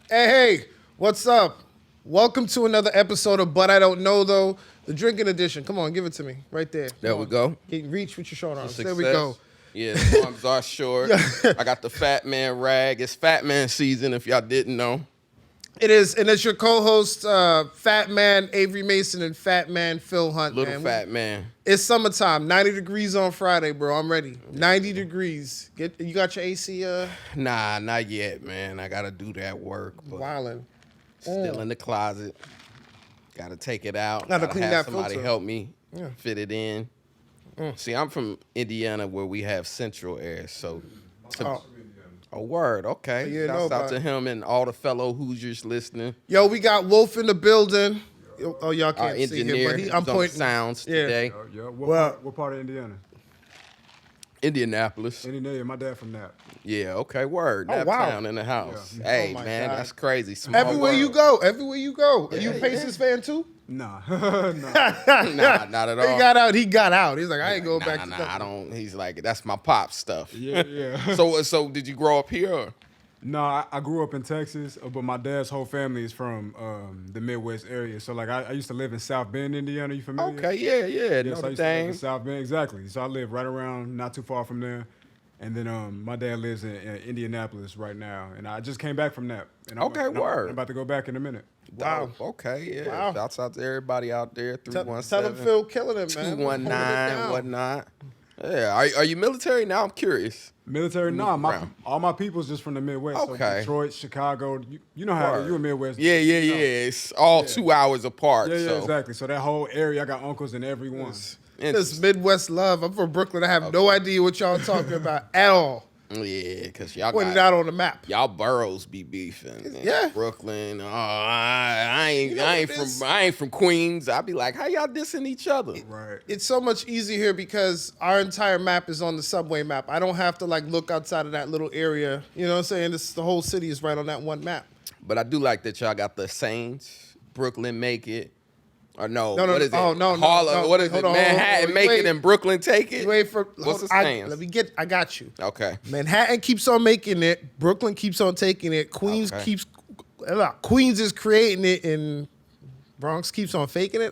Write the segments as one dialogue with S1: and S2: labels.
S1: Hey, what's up? Welcome to another episode of But I Don't Know Though, the drinking edition. Come on, give it to me right there.
S2: There we go.
S1: Reach with your short arms.
S2: Success.
S1: There we go.
S2: Yeah, the arms are short. I got the Fat Man rag. It's Fat Man season, if y'all didn't know.
S1: It is, and it's your co-host, Fat Man Avery Mason and Fat Man Phil Hunt.
S2: Little Fat Man.
S1: It's summertime. 90 degrees on Friday, bro. I'm ready. 90 degrees. You got your AC?
S2: Nah, not yet, man. I gotta do that work. But
S1: Wildin'.
S2: still in the closet. Gotta take it out.
S1: Gotta
S2: Gotta
S1: clean
S2: have
S1: that
S2: somebody
S1: filter.
S2: help me fit it in. See, I'm from Indiana, where we have central air, so. Oh, word. Okay.
S1: Yeah,
S2: Shouts out to him and all the fellow Hoosiers listening.
S1: Yo, we got Wolf in the building. Oh, y'all
S2: Our
S1: can't see him,
S2: engineer,
S1: but
S2: who's
S1: I'm
S2: on
S1: pointing.
S2: sounds
S1: Yeah.
S2: today.
S3: What part of Indiana?
S2: Indianapolis.
S3: Indiana. My dad from that.
S2: Yeah, okay, word.
S1: Oh,
S2: Nap
S1: wow.
S2: Town in the house.
S3: Yeah.
S2: Hey,
S1: Oh, my
S2: man,
S1: God.
S2: that's crazy. Small
S1: Everywhere
S2: world.
S1: you go, everywhere you go. Are you a Pacers fan too?
S3: Nah.
S2: Nah, not at all.
S1: He got out. He's like, I ain't going back to
S2: I don't. He's like, that's my pop stuff.
S3: yeah.
S2: So did you grow up here? Or?
S3: No, I grew up in Texas, but my dad's whole family is from the Midwest area. So, like, I used to live in South Bend, Indiana. You familiar?
S2: Okay, yeah.
S3: Yeah,
S2: Know
S3: so I
S2: the
S3: used to live in
S2: thing.
S3: South Bend, exactly. So I live right around, not too far from there. And then my dad lives in Indianapolis right now. And I just came back from that. And
S2: Okay, word.
S3: I'm about to go back in a minute.
S1: Wow.
S2: Dope. Okay, yeah.
S1: Wow.
S2: Shouts out to everybody out there.
S1: Tell
S2: 317.
S1: him Phil killing it, man.
S2: 219, whatnot. Yeah. Are you military now? I'm curious.
S3: Military?
S2: Move
S3: Nah,
S2: around.
S3: all my people's just from the Midwest.
S2: Okay.
S3: So Detroit, Chicago. You know how
S2: Word.
S3: you in Midwest.
S2: Yeah.
S3: You know.
S2: It's all 2 hours apart.
S3: Yeah,
S2: so.
S3: exactly. So that whole area, I got uncles in every one.
S1: This Midwest love. I'm from Brooklyn. I have no idea what y'all talking about at all.
S2: Yeah, because y'all
S1: Pointed
S2: got,
S1: out on the map.
S2: y'all boroughs be beefing.
S1: Yeah.
S2: Brooklyn. Oh, I ain't
S1: know
S2: I ain't
S1: what it
S2: from
S1: is?
S2: I ain't from Queens. I be like, how y'all dissing each other?
S3: Right.
S1: It's so much easier here because our entire map is on the subway map. I don't have to like look outside of that little area. You know what I'm saying? The whole city is right on that one map.
S2: But I do like that y'all got the Saints, Brooklyn make it. Or no,
S1: No,
S2: what is it?
S1: oh, no,
S2: Harlem,
S1: no.
S2: what is
S1: Hold
S2: it?
S1: on,
S2: Manhattan
S1: hold on,
S2: make
S1: wait.
S2: it and Brooklyn take it?
S1: You wait for
S2: What's the
S1: I
S2: stance?
S1: I got you.
S2: Okay.
S1: Manhattan keeps on making it. Brooklyn keeps on taking it. Queens
S2: Okay.
S1: Queens is creating it, and Bronx keeps on faking it.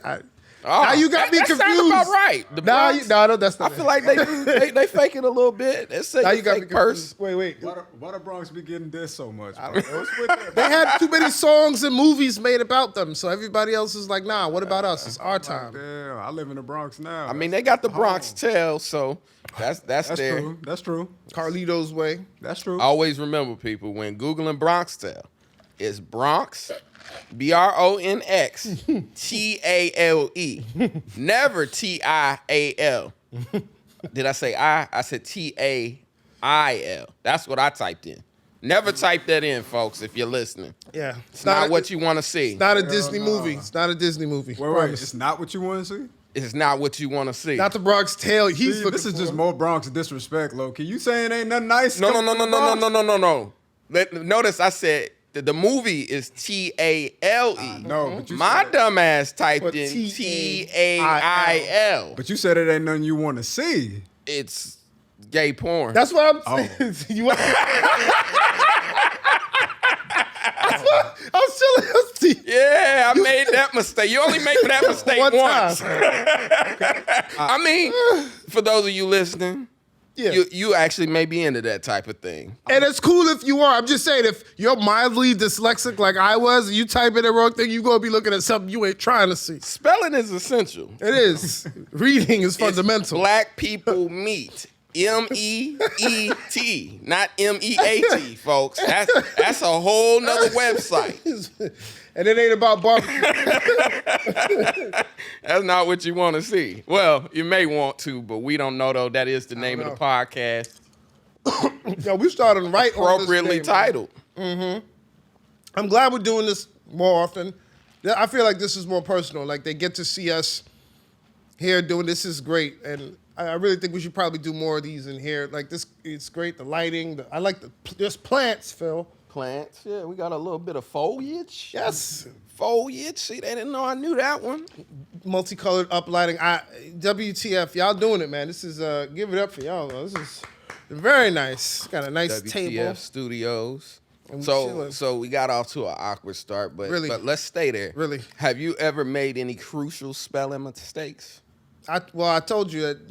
S2: Oh,
S1: Now you got me
S2: that sound
S1: confused.
S2: about right. The Bronx,
S1: No, that's not.
S2: I feel like they fake it a little bit. They say
S1: Now
S2: you
S1: you got me
S2: fake purse.
S1: confused. Wait.
S3: Why the Bronx be getting this so much?
S1: I don't know. They had too many songs and movies made about them, so everybody else is like, nah. What about us? It's our time.
S3: Damn, I live in the Bronx now.
S2: I mean, they got the Bronx tale, so that's
S3: That's
S2: there.
S3: true. That's true.
S1: Carlito's way.
S3: That's true.
S2: Always remember, people, when Googling Bronx tale, it's Bronx, BRONX, TALE, never TIAL. Did I say I? I said TAIL. That's what I typed in. Never type that in, folks, if you're listening.
S1: Yeah,
S2: It's not what you want to see.
S1: It's not a Disney movie. It's not a Disney movie.
S3: Wait,
S1: Promise.
S3: it's not what you want to see?
S2: It's not what you want to see.
S1: Not the Bronx tale. He's
S3: See,
S1: looking
S3: this is
S1: for.
S3: just more Bronx disrespect, low-key. You saying ain't nothing nice?
S2: No.
S3: coming from the Bronx?
S2: Notice I said the movie is TALE.
S3: No, but you
S2: My
S3: said,
S2: dumb ass typed
S1: But
S2: in
S1: TAIL.
S2: TAIL.
S3: but you said it ain't nothing you want to see.
S2: It's gay porn.
S1: That's what I'm saying. You want- I'm still.
S2: Yeah, I made that mistake. You only make that mistake
S1: One
S2: once.
S1: time.
S2: I mean, for those of you listening,
S1: Yeah.
S2: you actually may be into that type of thing.
S1: And it's cool if you are. I'm just saying, if you're mildly dyslexic like I was, and you type in the wrong thing, you're going to be looking at something you ain't trying to see.
S2: Spelling is essential.
S1: It is. Reading is
S2: It's
S1: fundamental.
S2: Black people meet. MEET, not MEAT, folks. That's a whole nother website.
S1: And it ain't about barbecue.
S2: That's not what you want to see. Well, you may want to, but we don't know, though. That is the name of the podcast.
S1: Yo, we started right on this
S2: Appropriately
S1: day, man.
S2: titled.
S1: I'm glad we're doing this more often. I feel like this is more personal. Like they get to see us here doing this is great. And I really think we should probably do more of these in here. Like this, it's great. The lighting, I like there's plants, Phil.
S2: Plants. Yeah, we got a little bit of foliage.
S1: Yes.
S2: Foliage. See, they didn't know I knew that one.
S1: Multicolored uplighting. WTF, y'all doing it, man. This is, give it up for y'all, though. This is very nice. Got a nice
S2: WTF
S1: table.
S2: Studios.
S1: And we
S2: So
S1: chilling.
S2: so we got off to an awkward start, but
S1: Really?
S2: but let's stay there.
S1: Really?
S2: Have you ever made any crucial spelling mistakes?
S1: I told you that,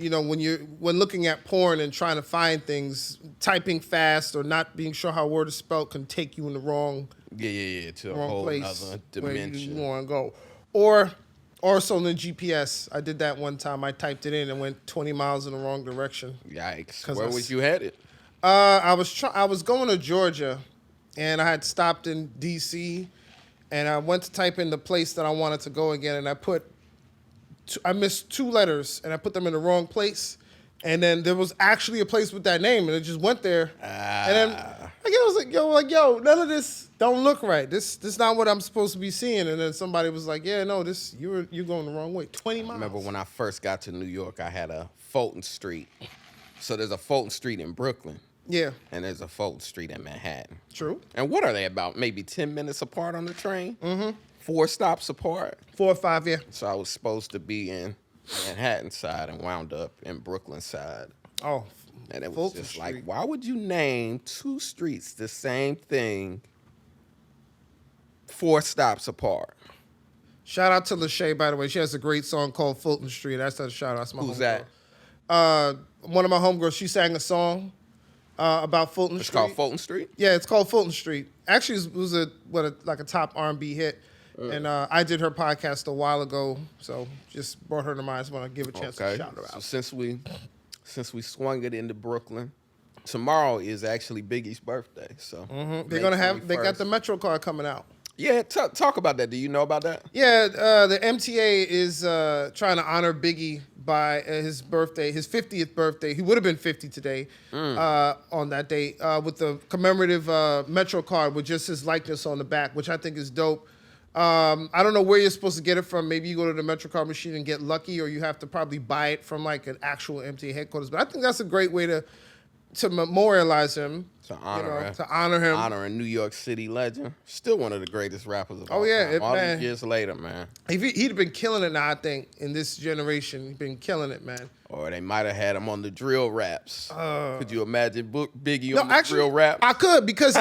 S1: when looking at porn and trying to find things, typing fast or not being sure how a word is spelled can take you in the wrong
S2: Yeah, to a
S1: wrong
S2: whole
S1: place
S2: other
S1: where
S2: dimension.
S1: you want to go. Or so in the GPS, I did that one time. I typed it in and went 20 miles in the wrong direction.
S2: Yikes!
S1: 'Cause
S2: Where was you headed?
S1: I was going to Georgia, and I had stopped in D.C. and I went to type in the place that I wanted to go again, and I missed 2 letters, and I put them in the wrong place. And then there was actually a place with that name, and it just went there. And then I was like, yo, none of this don't look right. This not what I'm supposed to be seeing. And then somebody was like, yeah, no, you're going the wrong way. 20 miles.
S2: I remember when I first got to New York, I had a Fulton Street. So there's a Fulton Street in Brooklyn,
S1: Yeah,
S2: and there's a Fulton Street in Manhattan.
S1: true.
S2: And what are they about? Maybe 10 minutes apart on the train? Mm-hmm. 4 stops apart.
S1: 4 or 5, yeah.
S2: So I was supposed to be in Manhattan side and wound up in Brooklyn side.
S1: Oh,
S2: And it was
S1: Fulton
S2: just
S1: Street.
S2: like, why would you name 2 streets the same thing 4 stops apart?
S1: Shout out to Lachey, by the way. She has a great song called Fulton Street. That's a shout out. That's my
S2: Who's
S1: homegirl.
S2: that?
S1: One of my homegirls, she sang a song about Fulton
S2: It's
S1: Street.
S2: called Fulton Street?
S1: Yeah, it's called Fulton Street. Actually, it was a top R&B hit. And I did her podcast a while ago, so just brought her to mind. I just want to give a chance to shout her
S2: So
S1: out.
S2: since we swung it into Brooklyn, tomorrow is actually Biggie's birthday. So
S1: They got the Metro card coming out.
S2: Yeah, talk about that. Do you know about that?
S1: Yeah, the MTA is trying to honor Biggie by his birthday, his 50th birthday. He would have been 50 today on that date with the commemorative Metro card with just his likeness on the back, which I think is dope. I don't know where you're supposed to get it from. Maybe you go to the Metro card machine and get lucky, or you have to probably buy it from like an actual MTA headquarters. But I think that's a great way to memorialize him.
S2: To honor him.
S1: To honor him.
S2: Honor a New York City legend. Still one of the greatest rappers of all
S1: yeah,
S2: time. All
S1: man.
S2: these years later, man.
S1: He'd been killing it now, I think, in this generation. He's been killing it, man.
S2: Or they might have had him on the drill raps. Could you imagine Biggie on the
S1: actually,
S2: drill rap?
S1: I could because,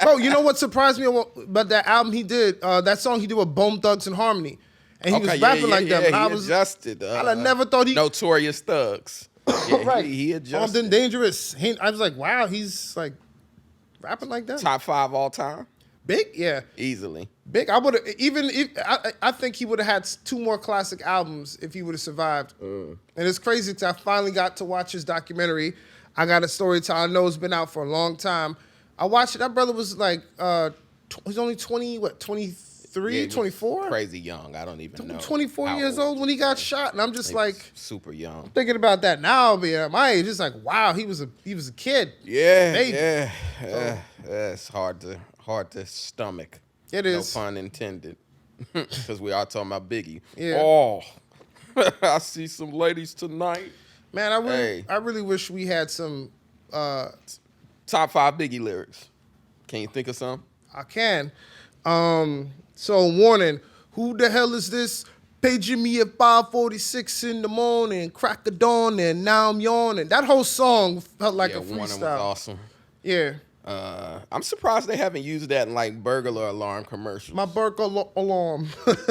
S1: bro, you know what surprised me about that album he did? That song he did with Bone Thugs and Harmony. And he was rapping like that.
S2: Yeah,
S1: And I
S2: he
S1: was,
S2: adjusted.
S1: I never thought he...
S2: Notorious Thugs. Yeah,
S1: right.
S2: He
S1: Armed
S2: adjusted.
S1: and Dangerous. I was like, wow, he's like rapping like that.
S2: Top 5 all time?
S1: Big? Yeah.
S2: Easily.
S1: Big. I would have, I think he would have had 2 more classic albums if he would have survived. And it's crazy because I finally got to watch his documentary. I got a story to I know it's been out for a long time. I watched it. That brother was like, he's only 23,
S2: Yeah, he was
S1: 24?
S2: Crazy young. I don't even know.
S1: 24
S2: how
S1: years old when he got shot. And I'm just
S2: He
S1: like
S2: was super young.
S1: thinking about that now, being at my age. It's like, wow, he was a kid.
S2: Yeah,
S1: Baby.
S2: yeah. It's hard to stomach.
S1: It is.
S2: No pun intended. Because we are talking about Biggie.
S1: Yeah.
S2: Oh, I see some ladies tonight.
S1: Man,
S2: Hey.
S1: I really wish we had some.
S2: Top 5 Biggie lyrics. Can you think of some?
S1: I can. So warning. Who the hell is this? Paging me at 5:46 in the morning, crack of dawn, and now I'm yawning. That whole song felt like a
S2: Warning was
S1: freestyle.
S2: awesome.
S1: Yeah,
S2: I'm surprised they haven't used that in like burglar alarm commercials.
S1: my burglar alarm.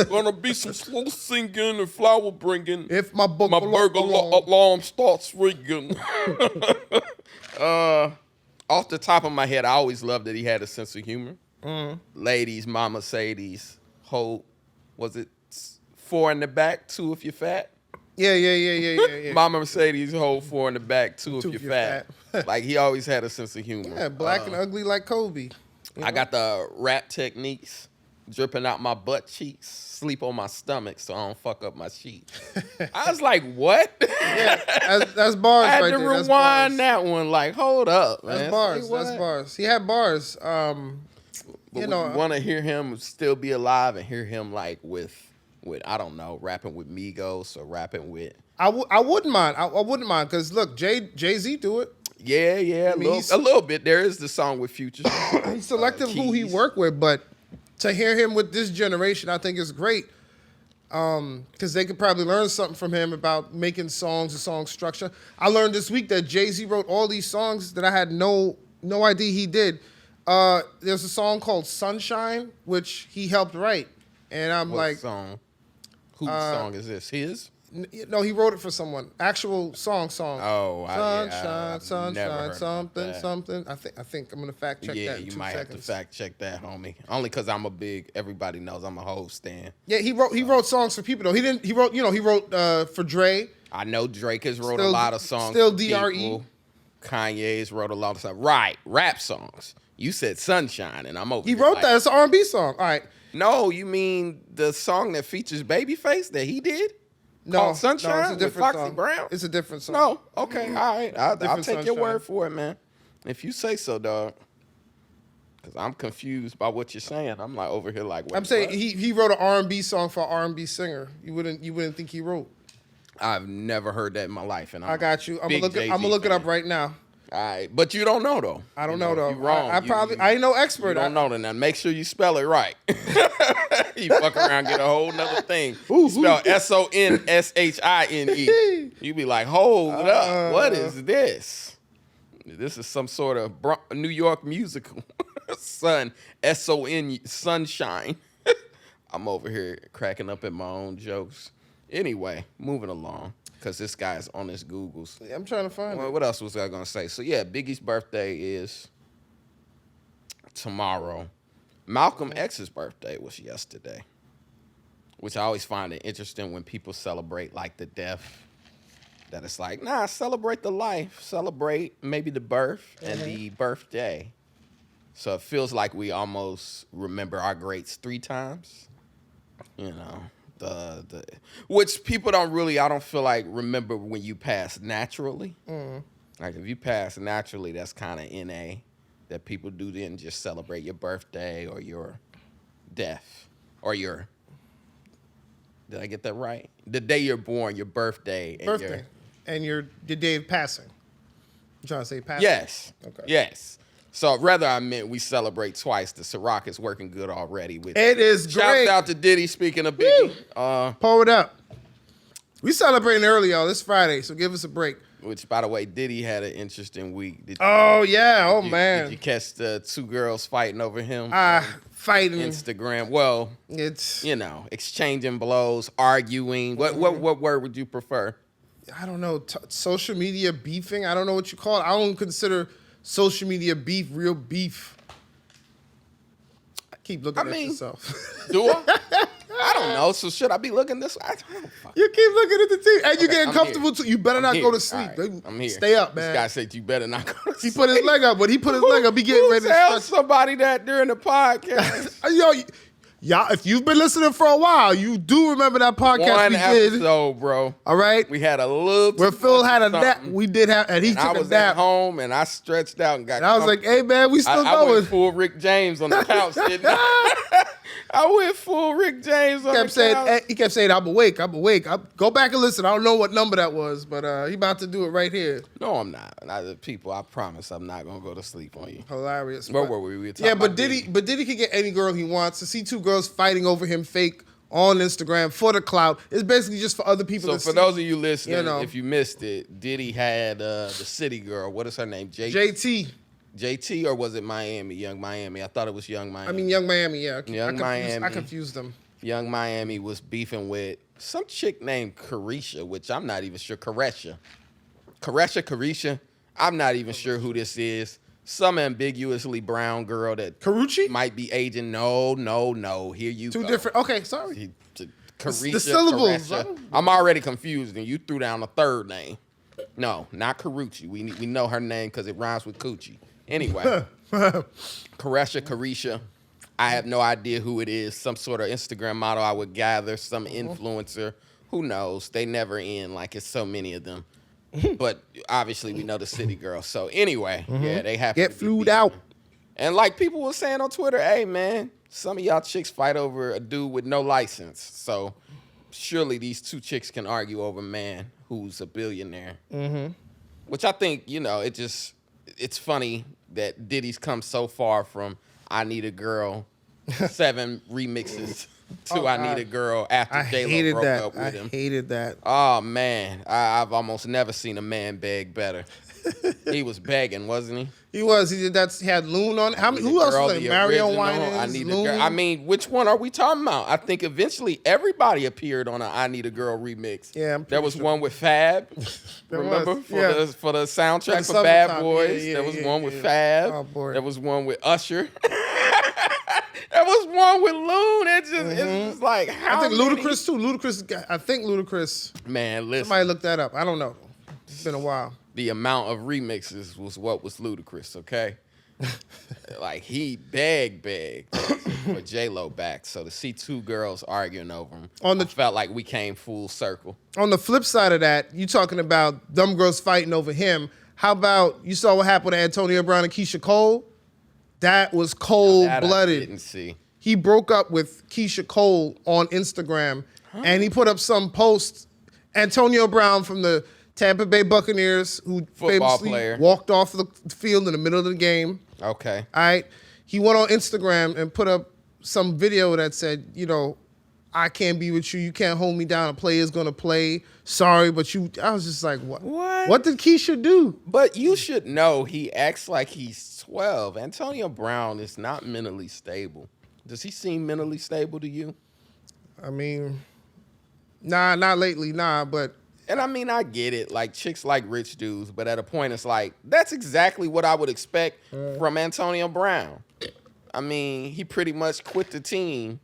S2: Gonna be some slow singing and flower bringing.
S1: If my burglar alarm.
S2: alarm starts ringing. Off the top of my head, I always loved that he had a sense of humor. Ladies, Mama Sadie's, Hope, was it 4 in the back, 2 if you're fat?
S1: Yeah.
S2: Mama Mercedes, hold 4 in the back, 2 if
S1: Two
S2: you're
S1: if you're
S2: fat. Like he always had a sense of humor.
S1: Yeah, black and ugly like Kobe.
S2: I got the rap techniques, dripping out my butt cheeks, sleep on my stomach so I don't fuck up my sheets. I was like, what?
S1: Yeah, that's bars
S2: I had
S1: right
S2: to
S1: there. That's
S2: rewind
S1: bars.
S2: that one. Like, hold up, man.
S1: That's bars.
S2: Say what?
S1: That's bars. He had bars.
S2: But
S1: You
S2: would
S1: know,
S2: you want to hear him still be alive and hear him like with I don't know, rapping with Migos or rapping with
S1: I wouldn't mind. I wouldn't mind because look, Jay-Z do it.
S2: yeah,
S1: mean,
S2: a little bit. There is the song with Future.
S1: He's selective who he
S2: Keys.
S1: worked with, but to hear him with this generation, I think is great. Because they could probably learn something from him about making songs and song structure. I learned this week that Jay-Z wrote all these songs that I had no idea he did. There's a song called Sunshine, which he helped write. And I'm
S2: What
S1: like,
S2: song? Whose song is this? His?
S1: no, he wrote it for someone. Actual song.
S2: Oh,
S1: Sunshine,
S2: I've never heard
S1: something,
S2: about that.
S1: something. I think I'm gonna fact check
S2: Yeah,
S1: that in
S2: you
S1: 2
S2: might
S1: seconds.
S2: have to fact check that, homie. Only because everybody knows I'm a whole stan.
S1: Yeah, he wrote songs for people though. He wrote for Dre.
S2: I know Drake has wrote a
S1: Still-
S2: lot of songs.
S1: still
S2: for
S1: DRE.
S2: people. Kanye's wrote a lot of stuff. Right, rap songs. You said Sunshine, and I'm over
S1: He
S2: here
S1: wrote
S2: like,
S1: that. It's an R&B song. All right.
S2: No, you mean the song that features Babyface that he did?
S1: No,
S2: Called Sunshine
S1: no, it's a
S2: with
S1: different
S2: Foxy
S1: song.
S2: Brown?
S1: It's a different song.
S2: No, okay, all right. I'll
S1: Different
S2: take your
S1: Sunshine.
S2: word for it, man. If you say so, dog. Because I'm confused by what you're saying. I'm like over here like, wait,
S1: I'm saying
S2: what?
S1: he wrote an R&B song for an R&B singer. You wouldn't think he wrote.
S2: I've never heard that in my life, and I'm
S1: I got you. I'm
S2: big
S1: gonna
S2: Jay-Z
S1: look it up
S2: fan.
S1: right now.
S2: All right, but you don't know though.
S1: I don't
S2: You
S1: know though.
S2: You're wrong.
S1: I ain't no expert.
S2: You don't know then. Now make sure you spell it right. You fuck around, get a whole nother thing. You spell SONSHINE. You be like, hold up, what is this? This is some sort of New York musical. Sunshine. I'm over here cracking up at my own jokes. Anyway, moving along. Because this guy's on his Googles.
S1: I'm trying to find
S2: Well,
S1: it.
S2: what else was I going to say? So, yeah, Biggie's birthday is tomorrow. Malcolm X's birthday was yesterday, which I always find it interesting when people celebrate, like, the death. That it's like, nah, celebrate the life. Celebrate maybe the birth and the birthday. So it feels like we almost remember our greats 3 times. You know. Which people don't really, I don't feel like remember when you pass naturally. Like if you pass naturally, that's kind of NA that people do then just celebrate your birthday or your death or your, did I get that right? The day you're born, your birthday. And
S1: Birthday. And your day of passing. You trying to say passing?
S2: Yes.
S1: Okay.
S2: Yes. So rather I meant we celebrate twice. The Ciroc is working good already. With
S1: It is
S2: Shouts
S1: great.
S2: out to Diddy, speaking of Biggie.
S1: Pull it up. We celebrating early, y'all. This Friday, so give us a break.
S2: Which, by the way, Diddy had an interesting week.
S1: Oh yeah. Oh
S2: Did
S1: man.
S2: you catch the 2 girls fighting over him?
S1: Fighting.
S2: Instagram. Well,
S1: It's.
S2: you know, exchanging blows, arguing. What word would you prefer?
S1: I don't know. Social media beefing. I don't know what you call it. I don't consider social media beef real beef. Keep looking at yourself.
S2: Do I? I don't know. So should I be looking this way? I don't know. Fuck.
S1: You keep looking at the TV, and you're getting
S2: I'm
S1: comfortable too. You better not
S2: here.
S1: go to sleep.
S2: All right, I'm here.
S1: Stay up, man.
S2: This guy said you better not go to
S1: He
S2: sleep.
S1: put his leg up, but he put his leg up. He getting ready to
S2: Tell
S1: stretch.
S2: somebody that during the podcast.
S1: Yo, y'all, if you've been listening for a while, you do remember that podcast
S2: One
S1: we did.
S2: episode, bro.
S1: All right,
S2: We had a little.
S1: where Phil had a nap.
S2: something.
S1: We did have, and he
S2: And I
S1: took a
S2: was at
S1: nap.
S2: home and I stretched out and got.
S1: And I was like, "Hey, man, we still
S2: I
S1: going."
S2: went full Rick James on the couch, didn't I? I went full Rick James on the couch.
S1: He kept saying, "I'm awake. Go back and listen. I don't know what number that was, but he about to do it right here.
S2: No, I'm not. People, I promise I'm not gonna go to sleep on you.
S1: Hilarious.
S2: Where
S1: But-
S2: were we? We were talking
S1: Yeah,
S2: about
S1: but Diddy could get any girl he wants. To see 2 girls fighting over him fake on Instagram for the clout, it's basically just for other people
S2: So
S1: to
S2: for
S1: see.
S2: those of you listening,
S1: you know.
S2: if you missed it, Diddy had the city girl. What is her name?
S1: JT.
S2: JT, or was it Miami? Young Miami. I thought it was Young Miami.
S1: I mean, Young Miami, yeah.
S2: Miami.
S1: I confused them.
S2: Young Miami was beefing with some chick named Carisha, which I'm not even sure. Carisha. I'm not even sure who this is. Some ambiguously brown girl that
S1: Karuchi?
S2: might be aging. No. Here you go.
S1: 2 different. Okay, sorry.
S2: Carisha,
S1: The syllables,
S2: Carisha.
S1: huh?
S2: I'm already confused, and you threw down a 3rd name. No, not Carucci. We know her name because it rhymes with coochie. Anyway, Carisha. I have no idea who it is. Some sort of Instagram model, I would gather. Some influencer. Who knows? They never end. Like it's so many of them. But obviously, we know the city girl. So anyway, yeah, they have
S1: Get
S2: to be
S1: flued
S2: beefing.
S1: out.
S2: And like people were saying on Twitter, hey man, some of y'all chicks fight over a dude with no license. So surely these 2 chicks can argue over a man who's a billionaire. Which I think, it's funny that Diddy's come so far from I Need a Girl, 7 remixes to I Need a Girl after
S1: I
S2: J-Lo
S1: hated
S2: broke
S1: that.
S2: up with him.
S1: I hated that.
S2: Oh man, I've almost never seen a man beg better. He was begging, wasn't he?
S1: He was. He did that. He had Loon on it. How many? Who else was there? Mario Winans.
S2: I Need
S1: Loon.
S2: a Girl. I mean, which one are we talking about? I think eventually everybody appeared on a I Need a Girl remix.
S1: Yeah, I'm
S2: there
S1: pretty
S2: was
S1: sure.
S2: one with Fab.
S1: There
S2: Remember
S1: was,
S2: for the soundtrack for
S1: summertime.
S2: Bad Boys.
S1: Yeah,
S2: there was
S1: yeah,
S2: one
S1: yeah.
S2: with Fab.
S1: Oh, boy.
S2: There was one with Usher. There was one with Loon. It's just like how
S1: I think
S2: many-
S1: Ludacris too. I think Ludacris.
S2: Man, listen.
S1: Somebody look that up. I don't know. It's been a while.
S2: The amount of remixes was what was ludicrous, okay? Like he begged for J-Lo back. So to see two girls arguing over him, I felt like we came full circle.
S1: On the flip side of that, you talking about dumb girls fighting over him. How about you saw what happened to Antonio Brown and Keisha Cole? That was
S2: That I
S1: cold-blooded.
S2: didn't see.
S1: He broke up with Keisha Cole on Instagram, and he put up some posts. Antonio Brown from the Tampa Bay Buccaneers, who
S2: Football
S1: famously
S2: player.
S1: walked off the field in the middle of the game.
S2: Okay.
S1: All right. He went on Instagram and put up some video that said, you know, I can't be with you. You can't hold me down. A player's going to play. Sorry, but you. I was just like, what?
S2: What?
S1: What did Keisha do?
S2: But you should know he acts like he's 12. Antonio Brown is not mentally stable. Does he seem mentally stable to you?
S1: I mean, nah, not lately, nah, but.
S2: And I mean, I get it. Like, chicks like rich dudes. But at a point, it's like, that's exactly what I would expect from Antonio Brown. I mean, he pretty much quit the team.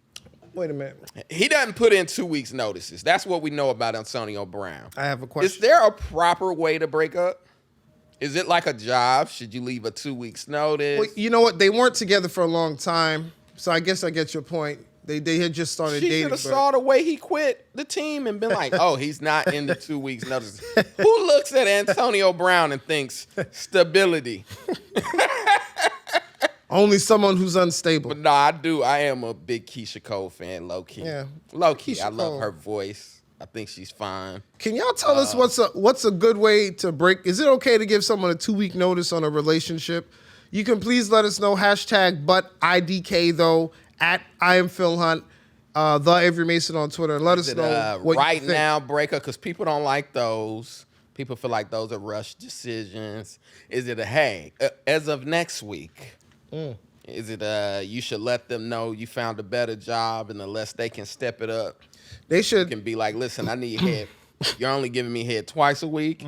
S1: Wait a minute.
S2: He doesn't put in 2 weeks' notices. That's what we know about Antonio Brown.
S1: I have a question.
S2: Is there a proper way to break up? Is it like a job? Should you leave a 2 weeks' notice?
S1: Well, you know what? They weren't together for a long time, so I guess I get your point. They had just started
S2: She
S1: dating.
S2: should have
S1: but-
S2: saw the way he quit the team and been like, oh, he's not in the 2 weeks' notice. Who looks at Antonio Brown and thinks stability?
S1: Only someone who's unstable.
S2: But no, I do. I am a big Keisha Cole fan, low key.
S1: Yeah.
S2: Low key.
S1: Keisha
S2: I love
S1: Cole.
S2: her voice. I think she's fine.
S1: Can y'all tell us what's a good way to break? Is it okay to give someone a 2-week notice on a relationship? You can please let us know. # but IDK though at I am Phil Hunt, the Avery Mason on Twitter. Let us
S2: Is it
S1: know what
S2: right
S1: you think.
S2: now breakup? Because people don't like those. People feel like those are rushed decisions. Is it a hey, as of next week? Is it you should let them know you found a better job, and unless they can step it up,
S1: They
S2: you
S1: should.
S2: can be like, listen, I need head. You're only giving me head twice a week,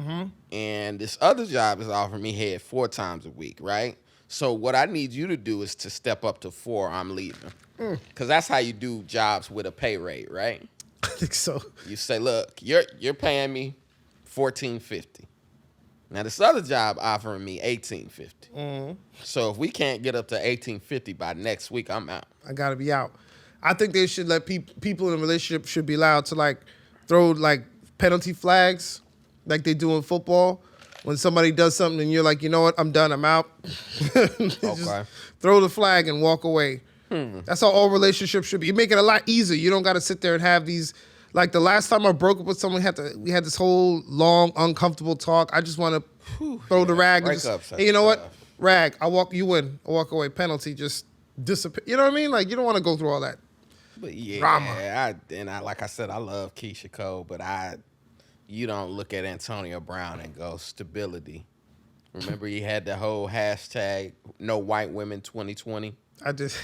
S2: and this other job is offering me head 4 times a week, right? So what I need you to do is to step up to 4. I'm leaving, because that's how you do jobs with a pay rate, right?
S1: I think so.
S2: You say, look, you're paying me $14.50. Now this other job offering me $18.50. So if we can't get up to $18.50 by next week, I'm out.
S1: I gotta be out. I think they should let people in a relationship should be allowed to like throw like penalty flags like they do in football. When somebody does something and you're like, you know what, I'm done, I'm out. Just throw the flag and walk away. That's how all relationships should be. You make it a lot easier. You don't got to sit there and have these. Like the last time I broke up with someone, we had this whole long, uncomfortable talk. I just want to throw the rag. And just,
S2: breakups are
S1: hey, you know what?
S2: tough.
S1: Rag. You win. I walk away. Penalty. Just disappear. You know what I mean? Like you don't want to go through all that.
S2: But yeah,
S1: Drama.
S2: like I said, I love Keisha Cole, but you don't look at Antonio Brown and go stability. Remember he had the whole hashtag no white women 2020
S1: I just.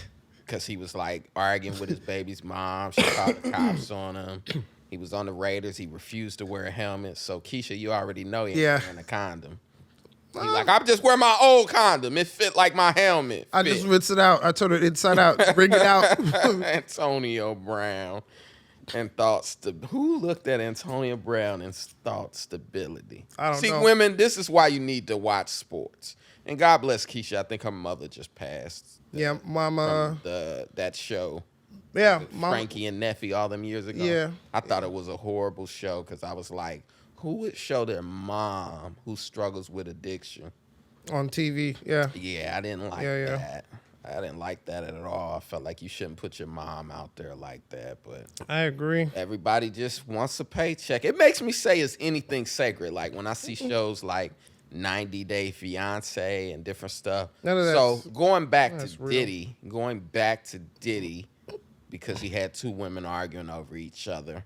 S2: because he was like arguing with his baby's mom. She called the cops on him. He was on the Raiders. He refused to wear a helmet. So Keisha, you already know he ain't wearing a condom. He's like, I'm just wearing my old condom. It fit like my helmet.
S1: I just rinse it out. I turn it inside out. Bring it out.
S2: Antonio Brown and who looked at Antonio Brown and thought stability?
S1: I don't
S2: See,
S1: know.
S2: women, this is why you need to watch sports. And God bless Keisha. I think her mother just passed
S1: Yeah, mama.
S2: from that show.
S1: Yeah, mama.
S2: Frankie and Neffy all them years ago.
S1: Yeah.
S2: I thought it was a horrible show because I was like, who would show their mom who struggles with addiction?
S1: On TV. Yeah.
S2: Yeah, I didn't like that. I didn't like that at all. I felt like you shouldn't put your mom out there like that, but
S1: I agree.
S2: everybody just wants a paycheck. It makes me say, is anything sacred? Like when I see shows like 90 Day Fiance and different stuff.
S1: None of
S2: So
S1: that's-
S2: going back to
S1: real.
S2: Diddy, because he had 2 women arguing over each other.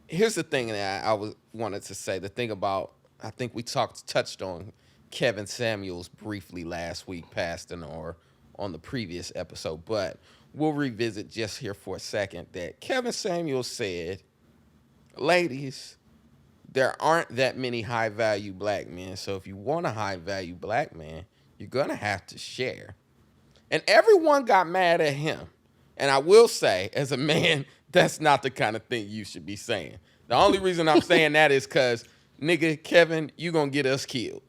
S2: Here's the thing that I wanted to say. The thing about I think we touched on Kevin Samuels briefly last week, passing or on the previous episode, but we'll revisit just here for a second that Kevin Samuels said, ladies, there aren't that many high-value black men, so if you want a high-value black man, you're going to have to share. And everyone got mad at him. And I will say, as a man, that's not the kind of thing you should be saying. The only reason I'm saying that is because, nigga, Kevin, you going to get us killed.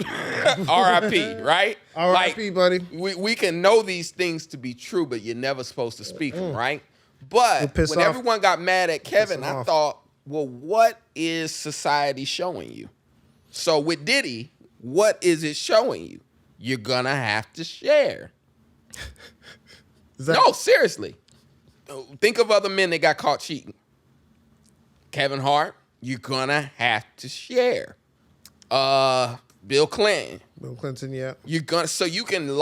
S2: R.I.P., right?
S1: R.I.P., buddy.
S2: We can know these things to be true, but you're never supposed to speak them, right? But when everyone got mad at Kevin, I thought, well, what is society showing you? So with Diddy, what is it showing you? You're going to have to share. No, seriously. Think of other men that got caught cheating. Kevin Hart, you're going to have to share. Bill Clinton.
S1: Bill Clinton, yeah.
S2: So you can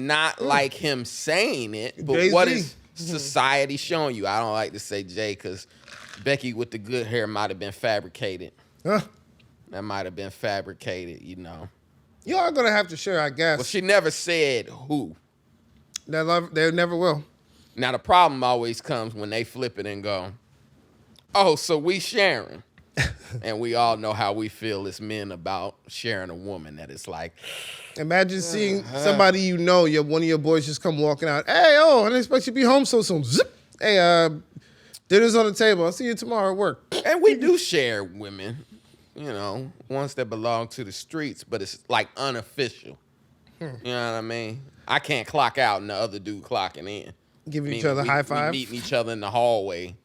S2: not like him saying it, but
S1: Jay-Z.
S2: What is society showing you? I don't like to say Jay because Becky with the good hair might have been fabricated.
S1: Huh?
S2: That might have been fabricated, you know.
S1: You are going to have to share, I guess.
S2: Well, she never said who.
S1: They never will.
S2: Now, the problem always comes when they flip it and go, oh, so we sharing. And we all know how we feel as men about sharing a woman, that it's like.
S1: Imagine seeing somebody you know, one of your boys just come walking out. Hey, I didn't expect you to be home so soon. Zip. Hey, dinner's on the table. I'll see you tomorrow at work.
S2: And we do share women, you know, ones that belong to the streets, but it's like unofficial. You know what I mean? I can't clock out and the other dude clocking in.
S1: Giving each other high five.
S2: We meeting each other in the hallway.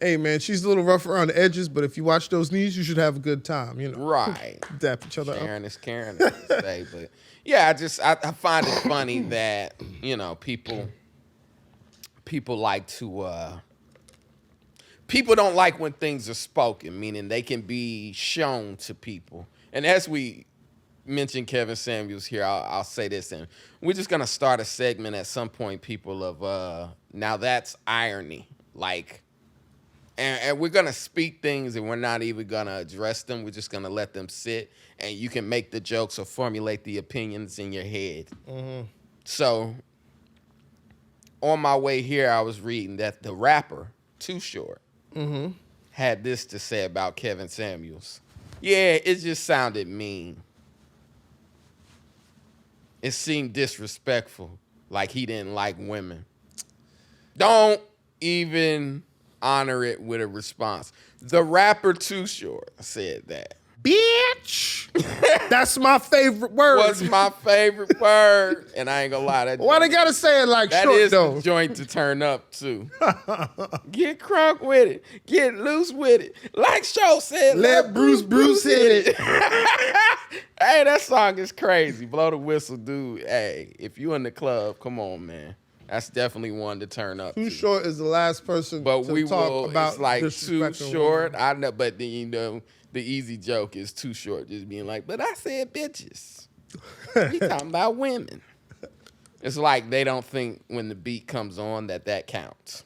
S1: Hey, man, she's a little rough around the edges, but if you watch those knees, you should have a good time, you know.
S2: Right.
S1: Dap each other
S2: Sharon
S1: up.
S2: is Karen, as they say. But yeah, I find it funny that, you know, people like to people don't like when things are spoken, meaning they can be shown to people. And as we mentioned Kevin Samuels here, I'll say this, and we're just gonna start a segment at some point, people, of now that's irony. Like, and we're gonna speak things and we're not even gonna address them. We're just gonna let them sit, and you can make the jokes or formulate the opinions in your head. Mm-hmm. So on my way here, I was reading that the rapper Too Short had this to say about Kevin Samuels. Yeah, it just sounded mean. It seemed disrespectful, like he didn't like women. Don't even honor it with a response. The rapper Too Short said that.
S1: Bitch! That's my favorite word.
S2: What's my favorite word? And I ain't gonna lie.
S1: Why they gotta say it like
S2: that
S1: short,
S2: is
S1: though?
S2: the joint to turn up to. Get crunk with it. Get loose with it. Like Show said,
S1: Let Bruce hit it.
S2: Hey, that song is crazy. Blow the whistle, dude. Hey, if you in the club, come on, man. That's definitely one to turn up.
S1: Too Short is the last person
S2: but
S1: to
S2: we
S1: talk
S2: will,
S1: about
S2: it's like Too
S1: disrespecting
S2: Short.
S1: women.
S2: I know, but then, you know, the easy joke is Too Short just being like, but I said bitches. We talking about women. It's like they don't think when the beat comes on that counts.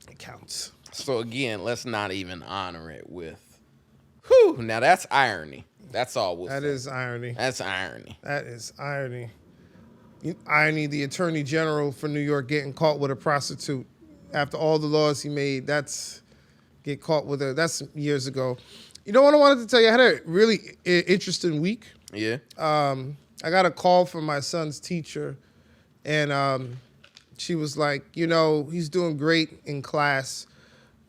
S1: It counts.
S2: So again, let's not even honor it with, whew, now that's irony. That's all we'll say.
S1: That is irony.
S2: That's irony.
S1: That is irony. Irony, the Attorney General for New York getting caught with a prostitute. After all the laws he made, that's years ago. You know what I wanted to tell you? I had a really interesting week.
S2: Yeah.
S1: I got a call from my son's teacher, and she was like, you know, he's doing great in class,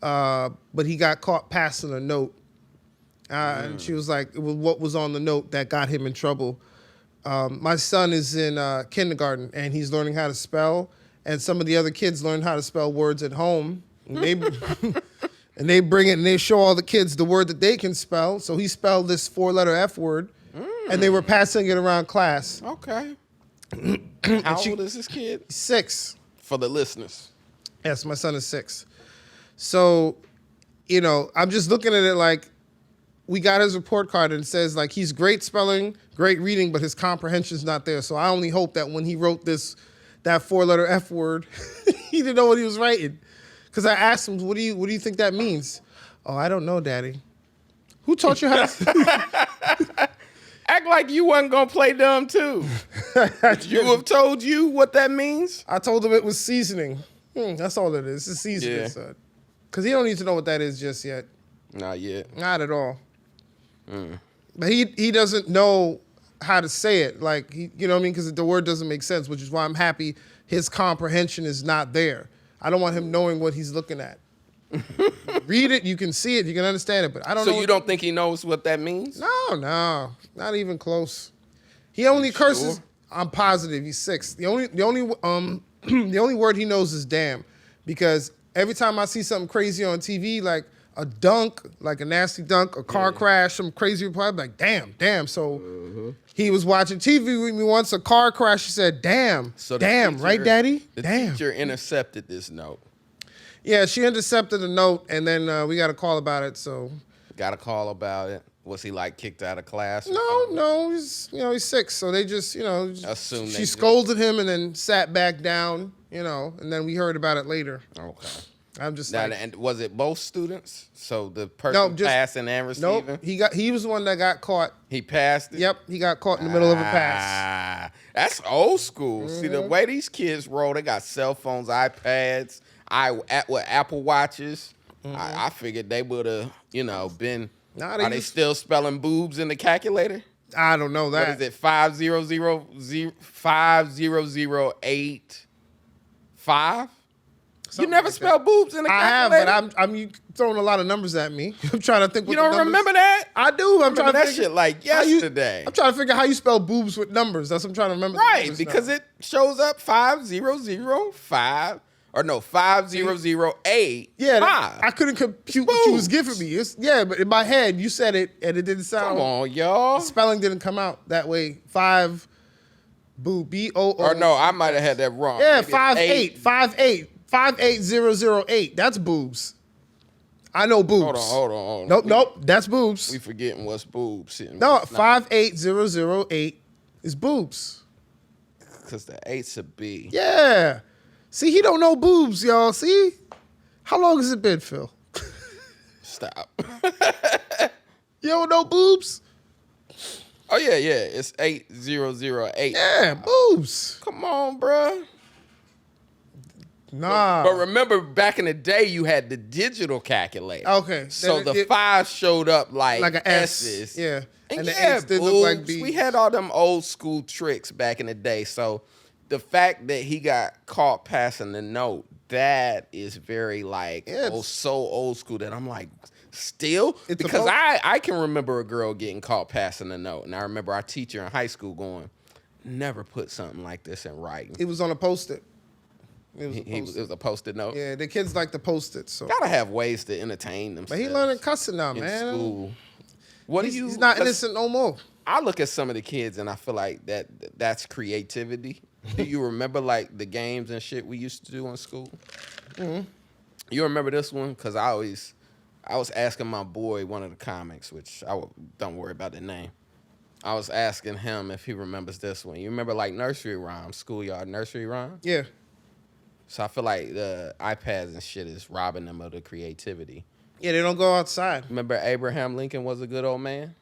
S1: but he got caught passing a note. And she was like, what was on the note that got him in trouble? My son is in kindergarten, and he's learning how to spell, and some of the other kids learn how to spell words at home. And they bring it and they show all the kids the word that they can spell. So he spelled this 4-letter F word, and they were passing it around class.
S2: Okay. How old is this kid?
S1: 6.
S2: For the listeners.
S1: Yes, my son is 6. So, you know, I'm just looking at it like, we got his report card and it says, like, he's great spelling, great reading, but his comprehension's not there. So I only hope that when he wrote that 4-letter F word, he didn't know what he was writing. Because I asked him, what do you think that means? Oh, I don't know, Daddy. Who taught you how to
S2: Act like you wasn't gonna play dumb too. You have told you what that means?
S1: I told him it was seasoning. That's all it is. It's seasoning,
S2: Yeah.
S1: son. Because he don't need to know what that is just yet.
S2: Not yet.
S1: Not at all. But he doesn't know how to say it. Like, you know what I mean? Because the word doesn't make sense, which is why I'm happy his comprehension is not there. I don't want him knowing what he's looking at. Read it, you can see it, you can understand it, but I don't know.
S2: So you don't think he knows what that means?
S1: No, not even close. He only curses.
S2: Sure?
S1: I'm positive he's 6. The only the only word he knows is damn, because every time I see something crazy on TV, like a dunk, like a nasty dunk, a car crash, some crazy report, I'm like damn. So he was watching TV with me once, a car crash. He said damn,
S2: So the
S1: damn,
S2: teacher-
S1: right, Daddy?
S2: The
S1: Damn.
S2: teacher intercepted this note.
S1: Yeah, she intercepted a note, and then we got a call about it. So
S2: Got a call about it. Was he like kicked out of class? or
S1: no,
S2: something?
S1: he's 6. So they just,
S2: Assume
S1: she
S2: they
S1: scolded him and then sat back down, and then we heard about it later.
S2: Okay.
S1: I'm just
S2: Now,
S1: like,
S2: and was it both students? So the person passing and receiving?
S1: nope. He was the one that got caught.
S2: He passed it?
S1: Yep, he got caught in the middle of a pass.
S2: That's old school. See, the way these kids roll, they got cell phones, iPads, Apple Watches. I figured they would have, been.
S1: Nah,
S2: Are they still spelling boobs in the calculator?
S1: I don't know that.
S2: What is it? 50085? You
S1: Something
S2: never
S1: like
S2: spelled boobs in the
S1: I have,
S2: calculator?
S1: but I'm throwing a lot of numbers at me. I'm trying to think.
S2: You
S1: what
S2: don't
S1: the numbers,
S2: remember that?
S1: I do. I'm trying
S2: Remember
S1: to
S2: that
S1: figure
S2: shit like
S1: how
S2: yesterday.
S1: I'm trying to figure out how you spell boobs with numbers. That's what I'm trying to remember. the
S2: Right,
S1: numbers
S2: because
S1: now.
S2: it shows up 5005 or no 5008.
S1: Yeah,
S2: 5.
S1: I couldn't compute what you was giving me. But in my head you said it and it didn't sound.
S2: Come on, y'all.
S1: Spelling didn't come out that way. 5 boob BOO.
S2: Or no, I might have had that wrong.
S1: Yeah,
S2: Maybe it's
S1: 58. 58008. That's boobs. I know boobs.
S2: Hold on.
S1: Nope. That's boobs.
S2: We forgetting what's boobs.
S1: No, 58008 is boobs.
S2: Because the 8's a B.
S1: Yeah. See, he don't know boobs, y'all. See? How long has it been, Phil?
S2: Stop.
S1: You don't know boobs?
S2: Oh, yeah. It's 8008.
S1: Yeah, boobs.
S2: Come on, bruh.
S1: Nah.
S2: But remember, back in the day, you had the digital calculator.
S1: Okay.
S2: So
S1: Then
S2: the 5 showed up like
S1: like an S.
S2: S's.
S1: Yeah.
S2: And
S1: the
S2: yeah,
S1: H's did look like
S2: boobs.
S1: B's.
S2: We had all them old school tricks back in the day. So the fact that he got caught passing the note, that is very so old school that I'm like, still?
S1: It's
S2: Because
S1: about-
S2: I can remember a girl getting caught passing the note. And I remember our teacher in high school going, never put something like this in writing.
S1: It was on a Post-it. It was a
S2: It
S1: Post-it.
S2: was a post-it note.
S1: Yeah, the kids like the Post-it. So.
S2: Gotta have ways to entertain themselves.
S1: But he learning cussing now,
S2: in
S1: man.
S2: school. What do you?
S1: He's not
S2: 'cause
S1: innocent no more.
S2: I look at some of the kids and I feel like that's creativity. Do you remember like the games and shit we used to do in school?
S1: Mm-hmm.
S2: You remember this one? Because I was asking my boy one of the comics, which don't worry about the name. I was asking him if he remembers this one. You remember like nursery rhymes, schoolyard nursery rhymes?
S1: Yeah.
S2: So I feel like the iPads and shit is robbing them of the creativity.
S1: Yeah, they don't go outside.
S2: Remember Abraham Lincoln was a good old man?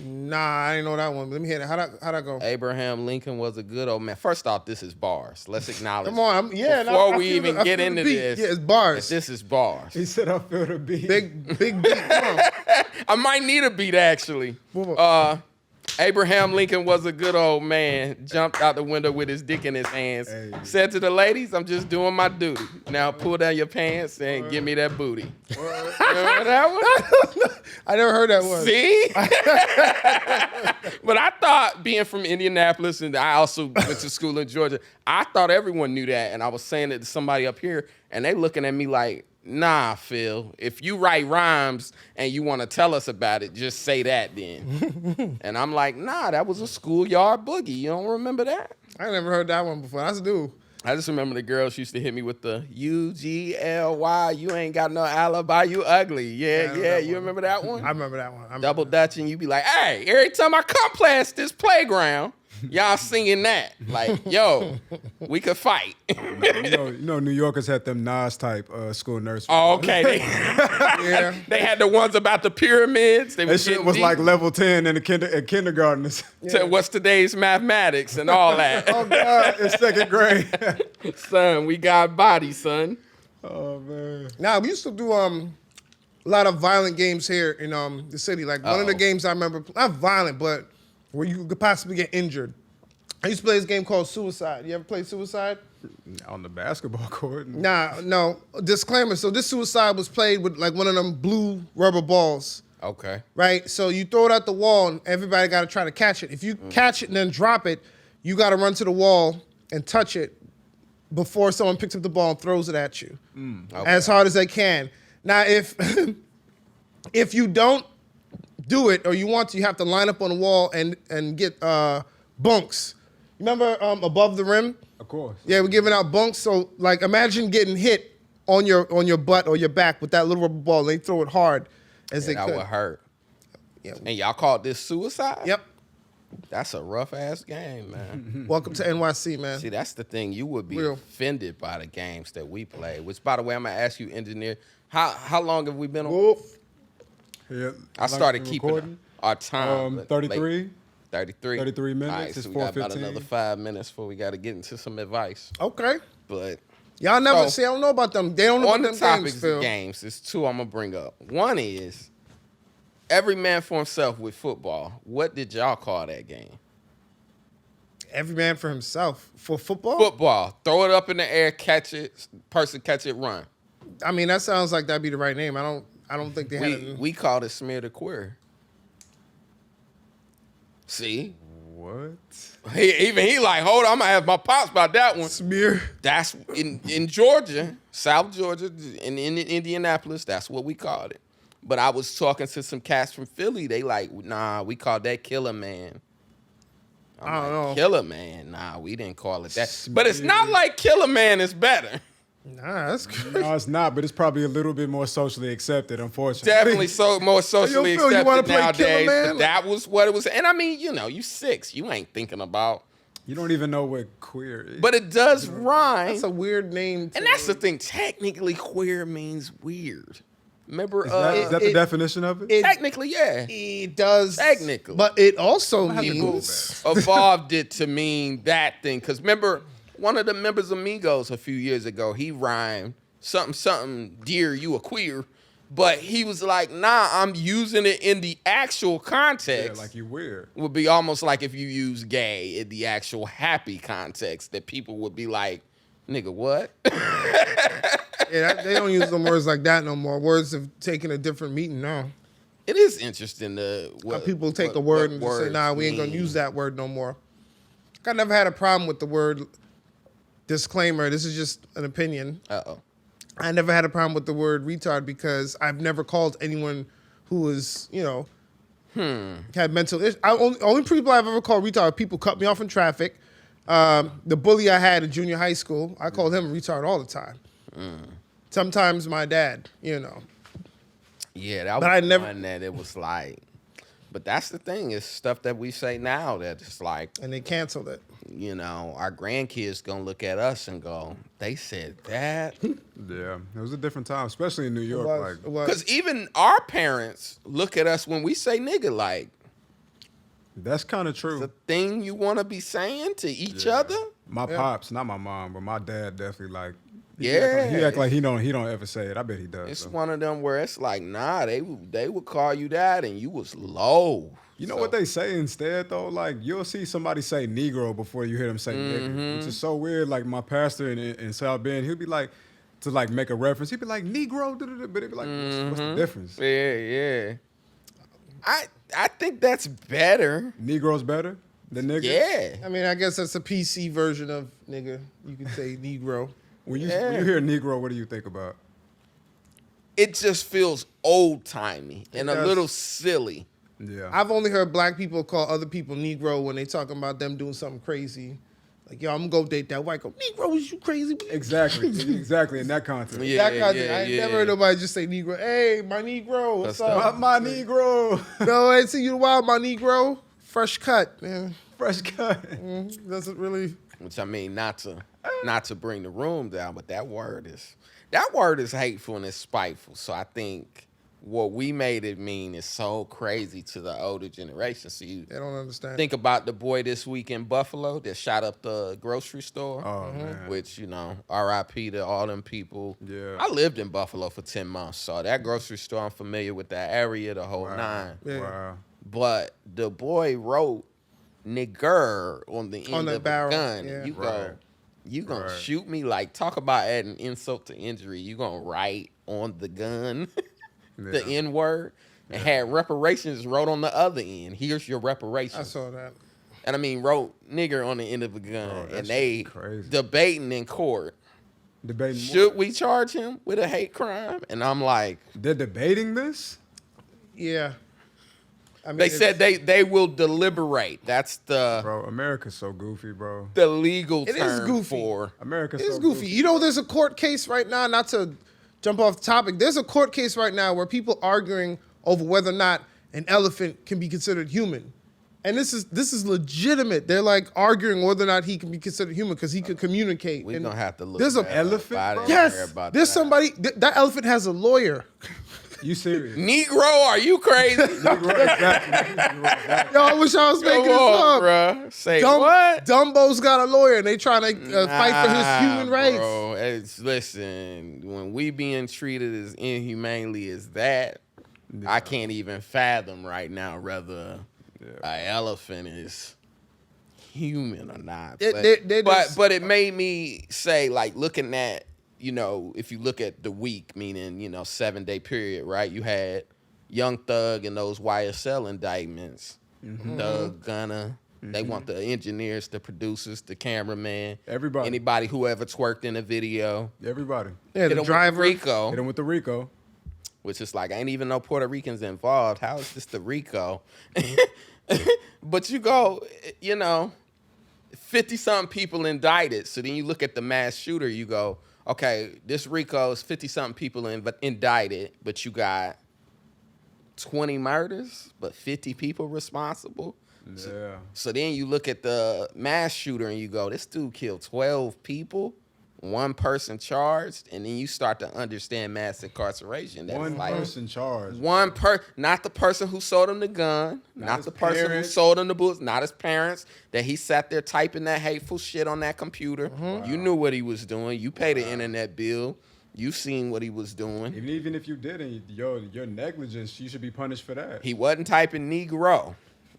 S1: Nah, I didn't know that one. Let me hear that. How'd that go?
S2: Abraham Lincoln was a good old man. First off, this is bars. Let's acknowledge.
S1: Come on.
S2: Before
S1: I
S2: we
S1: feel
S2: even
S1: I
S2: get
S1: feel
S2: into
S1: the beat.
S2: this,
S1: Yeah, it's bars.
S2: this is bars.
S3: He said I feel the beat.
S1: Big beat. Come on.
S2: I might need a beat actually. Abraham Lincoln was a good old man. Jumped out the window with his dick in his hands.
S3: Hey.
S2: Said to the ladies, "I'm just doing my duty. Now pull down your pants and give me that booty." Remember that one?
S1: I never heard that one.
S2: See? But I thought, being from Indianapolis, and I also went to school in Georgia, I thought everyone knew that. And I was saying it to somebody up here, and they looking at me like, nah, Phil, if you write rhymes and you want to tell us about it, just say that then. And I'm like, nah, that was a schoolyard boogie. You don't remember that?
S1: I never heard that one before. That's new.
S2: I just remember the girls used to hit me with the UGLY. You ain't got no alibi. You ugly. Yeah. You remember that one?
S1: I remember that one.
S2: Double dutching. You be like, hey, every time I come past this playground, Y'all singing that. Like, yo, we could fight.
S3: You know, New Yorkers had them Nas type school nurseries.
S2: Oh, okay.
S1: Yeah.
S2: They had the ones about the pyramids.
S3: That shit was like level 10 in the kindergarten.
S2: What's today's mathematics and all that.
S3: Oh God, it's second grade.
S2: Son, we got bodies, son.
S3: Oh man.
S1: Now we used to do a lot of violent games here in the city. Like one of the games I remember, not violent, but where you could possibly get injured. I used to play this game called Suicide. You ever play Suicide?
S3: On the basketball court.
S1: Nah, no. Disclaimer. So this Suicide was played with like one of them blue rubber balls.
S2: Okay.
S1: Right? So you throw it at the wall and everybody got to try to catch it. If you catch it and then drop it, you got to run to the wall and touch it before someone picks up the ball and throws it at you.
S2: Okay.
S1: As hard as they can. Now, if if you don't do it or you want to, you have to line up on the wall and get bunks. Remember above the rim?
S3: Of course.
S1: Yeah, we're giving out bunks. So, like, imagine getting hit on your butt or your back with that little rubber ball. And they throw it hard as they
S2: That
S1: could.
S2: would hurt.
S1: Yeah.
S2: And y'all called this Suicide?
S1: Yep.
S2: That's a rough ass game, man.
S1: Welcome to NYC, man.
S2: See, that's the thing. You would be
S1: Real.
S2: offended by the games that we play. Which, by the way, I'm gonna ask you, engineer, how long have we been on?
S1: Whoop.
S3: Yeah.
S2: I started keeping
S3: recording.
S2: our time. but
S3: 33.
S2: late- 33.
S3: 33 minutes.
S2: All right,
S3: It's
S2: so we got about
S3: 4:15.
S2: another 5 minutes before we got to get into some advice.
S1: Okay.
S2: But
S1: Y'all never
S2: So,
S1: see. I don't know about them. They don't know
S2: on
S1: about
S2: the
S1: them
S2: topics
S1: games, Phil.
S2: of games, there's two I'm gonna bring up. One is every man for himself with football. What did y'all call that game?
S1: Every man for himself. For football?
S2: Football. Throw it up in the air, catch it, person catch it, run.
S1: I mean, that sounds like that'd be the right name. I don't think they had it.
S2: We called it smear the queer. See?
S3: What?
S2: He like, hold on, I'm gonna have my pops about that one.
S1: Smear.
S2: That's in Georgia, South Georgia, in Indianapolis, that's what we called it. But I was talking to some cats from Philly, they like, nah, we called that Killer Man.
S1: I don't know.
S2: Killer Man, nah, we didn't call it that. But it's not like Killer Man is better.
S1: Nah, that's good.
S3: No, it's not, but it's probably a little bit more socially accepted, unfortunately.
S2: Definitely more socially
S1: Phil, you wanna
S2: accepted
S1: play Killer
S2: nowadays.
S1: Man?
S2: But that was what it was. And I mean, you 6, you ain't thinking about.
S3: You don't even know what queer is.
S2: But it does rhyme.
S1: That's a weird name.
S2: And that's the thing. Technically, queer means weird. Remember?
S3: Is that the
S1: it-
S3: definition of it?
S2: Technically, yeah.
S1: It does.
S2: Technically.
S1: But it also
S3: have to Google
S1: means.
S2: Evolved it to mean that thing. Because remember, one of the members of Migos a few years ago, he rhymed something, dear, you a queer. But he was like, nah, I'm using it in the actual context.
S3: Yeah, like you weird.
S2: Would be almost like if you use gay in the actual happy context, that people would be like, nigga, what?
S1: Yeah, they don't use them words like that no more. Words have taken a different meaning now.
S2: It is interesting
S1: How people take a word and just say, nah, we ain't gonna use that word no more. I never had a problem with the word disclaimer. This is just an opinion.
S2: Uh-oh.
S1: I never had a problem with the word retard because I've never called anyone who was, had mental issues. Only people I've ever called retard are people cut me off in traffic. The bully I had in junior high school, I called him a retard all the time. Sometimes my dad,
S2: Yeah, that
S1: But I
S2: was
S1: never-
S2: one that it was like. But that's the thing, it's stuff that we say now that it's like,
S1: and they canceled it.
S2: our grandkids gonna look at us and go, they said that?
S3: Yeah, it was a different time, especially in New York.
S1: It was.
S2: Because even our parents look at us when we say nigga, like,
S3: That's kind of true.
S2: the thing you want to be saying to each other?
S3: My pops, not my mom, but my dad definitely like.
S2: Yeah.
S3: He act like he don't ever say it. I bet he does.
S2: It's
S3: though.
S2: one of them where it's like, nah, they would call you that and you was low.
S3: You know
S2: So-
S3: what they say instead though? Like you'll see somebody say Negro before you hear them say
S2: Mm-hmm.
S3: nigga, which is so weird. Like my pastor in South Bend, he'll be like to like make a reference. He'd be like Negro, but he'd be like, what's the difference?
S2: Yeah. I think that's better.
S3: Negro's better than nigga.
S2: Yeah.
S1: I mean, I guess that's a PC version of nigga. You could say Negro.
S3: When you
S2: Yeah.
S3: hear Negro, what do you think about?
S2: It just feels old timey and a
S1: does.
S2: little silly.
S3: Yeah.
S1: I've only heard black people call other people Negro when they talking about them doing something crazy. Like, yo, I'm gonna go date that white girl. Negro, is you crazy?
S3: Exactly in that context.
S2: Yeah.
S1: That kind of thing. I ain't never heard nobody just say Negro. Hey, my Negro, what's
S2: That's
S1: up?
S3: My Negro.
S1: No, I ain't see you in a while, my Negro. Fresh cut, man.
S3: fresh cut.
S1: Doesn't really.
S2: Which I mean, not to bring the room down, but that word is hateful and it's spiteful. So I think what we made it mean is so crazy to the older generation. So you
S1: They don't understand.
S2: think about the boy this week in Buffalo that shot up the grocery store.
S3: Oh man.
S2: Which, R.I.P. to all them people.
S3: Yeah.
S2: I lived in Buffalo for 10 months, so that grocery store, I'm familiar with that area, the whole nine.
S1: Yeah.
S3: Wow.
S2: But the boy wrote nigger on the end
S1: the
S2: of
S1: barrel,
S2: the gun.
S1: yeah.
S2: You gonna
S3: Right.
S2: shoot me? Like, talk about adding insult to injury. You gonna write on the gun the
S3: Yeah.
S2: N word and had reparations wrote on the other end. Here's your reparations.
S1: I saw that.
S2: And I mean, wrote nigger on the end of a gun,
S3: Bro, that
S2: and
S3: shit
S2: they
S3: crazy.
S2: debating in court.
S3: Debating.
S2: Should we charge him with a hate crime? And I'm like,
S3: They're debating this?
S1: Yeah. I mean,
S2: they said they will deliberate. That's the
S3: Bro, America's so goofy, bro.
S2: legal
S1: It is
S2: term
S1: goofy.
S2: for.
S3: America's
S1: It's
S3: so
S1: goofy. You know, there's a court case right now, not to jump off the topic. There's a court case right now where people arguing over whether or not an elephant can be considered human. And this is legitimate. They're like arguing whether or not he can be considered human because he could communicate.
S2: We're
S1: And
S2: going to have to look
S1: there's
S2: that
S1: a
S2: up.
S3: elephant,
S2: I
S3: bro?
S2: didn't hear
S1: Yes,
S2: about
S1: there's
S2: that.
S1: somebody. That elephant has a lawyer.
S3: You serious?
S2: Negro, are you crazy?
S3: Exactly.
S1: Yo, I wish I was making
S2: Come
S1: this
S2: on,
S1: up.
S2: bruh. Say what?
S1: Dumbo's got a lawyer, and they trying to fight for his human rights.
S2: Bro, listen, when we being treated as inhumanely as that, I can't even fathom right now whether an elephant is human or not. But it made me say, like, looking at, if you look at the week, meaning, 7-day period, right? You had Young Thug and those YSL indictments. Thug, Gunna. They want the engineers, the producers, the cameraman.
S3: Everybody.
S2: Anybody who ever twerked in a video.
S3: Everybody.
S1: Yeah,
S2: Hit 'em
S1: the
S2: with
S1: driver.
S2: Rico.
S3: Hit him with the Rico.
S2: Which is like, I ain't even know Puerto Ricans involved. How is this the Rico? But you go, 50-something people indicted. So then you look at the mass shooter, you go, okay, this Rico is 50-something people indicted, but you got 20 murders, but 50 people responsible.
S3: Yeah.
S2: So then you look at the mass shooter and you go, this dude killed 12 people, one person charged, and then you start to understand mass incarceration. That's
S3: One
S2: like
S3: person charged.
S2: not the person who sold him the gun, not
S3: his
S2: the person
S3: parents.
S2: who sold him the bullets, not his parents, that he sat there typing that hateful shit on that computer. You knew what he was doing. You paid the internet bill. You seen what he was doing.
S3: Even if you didn't, your negligence, you should be punished for that.
S2: He wasn't typing Negro.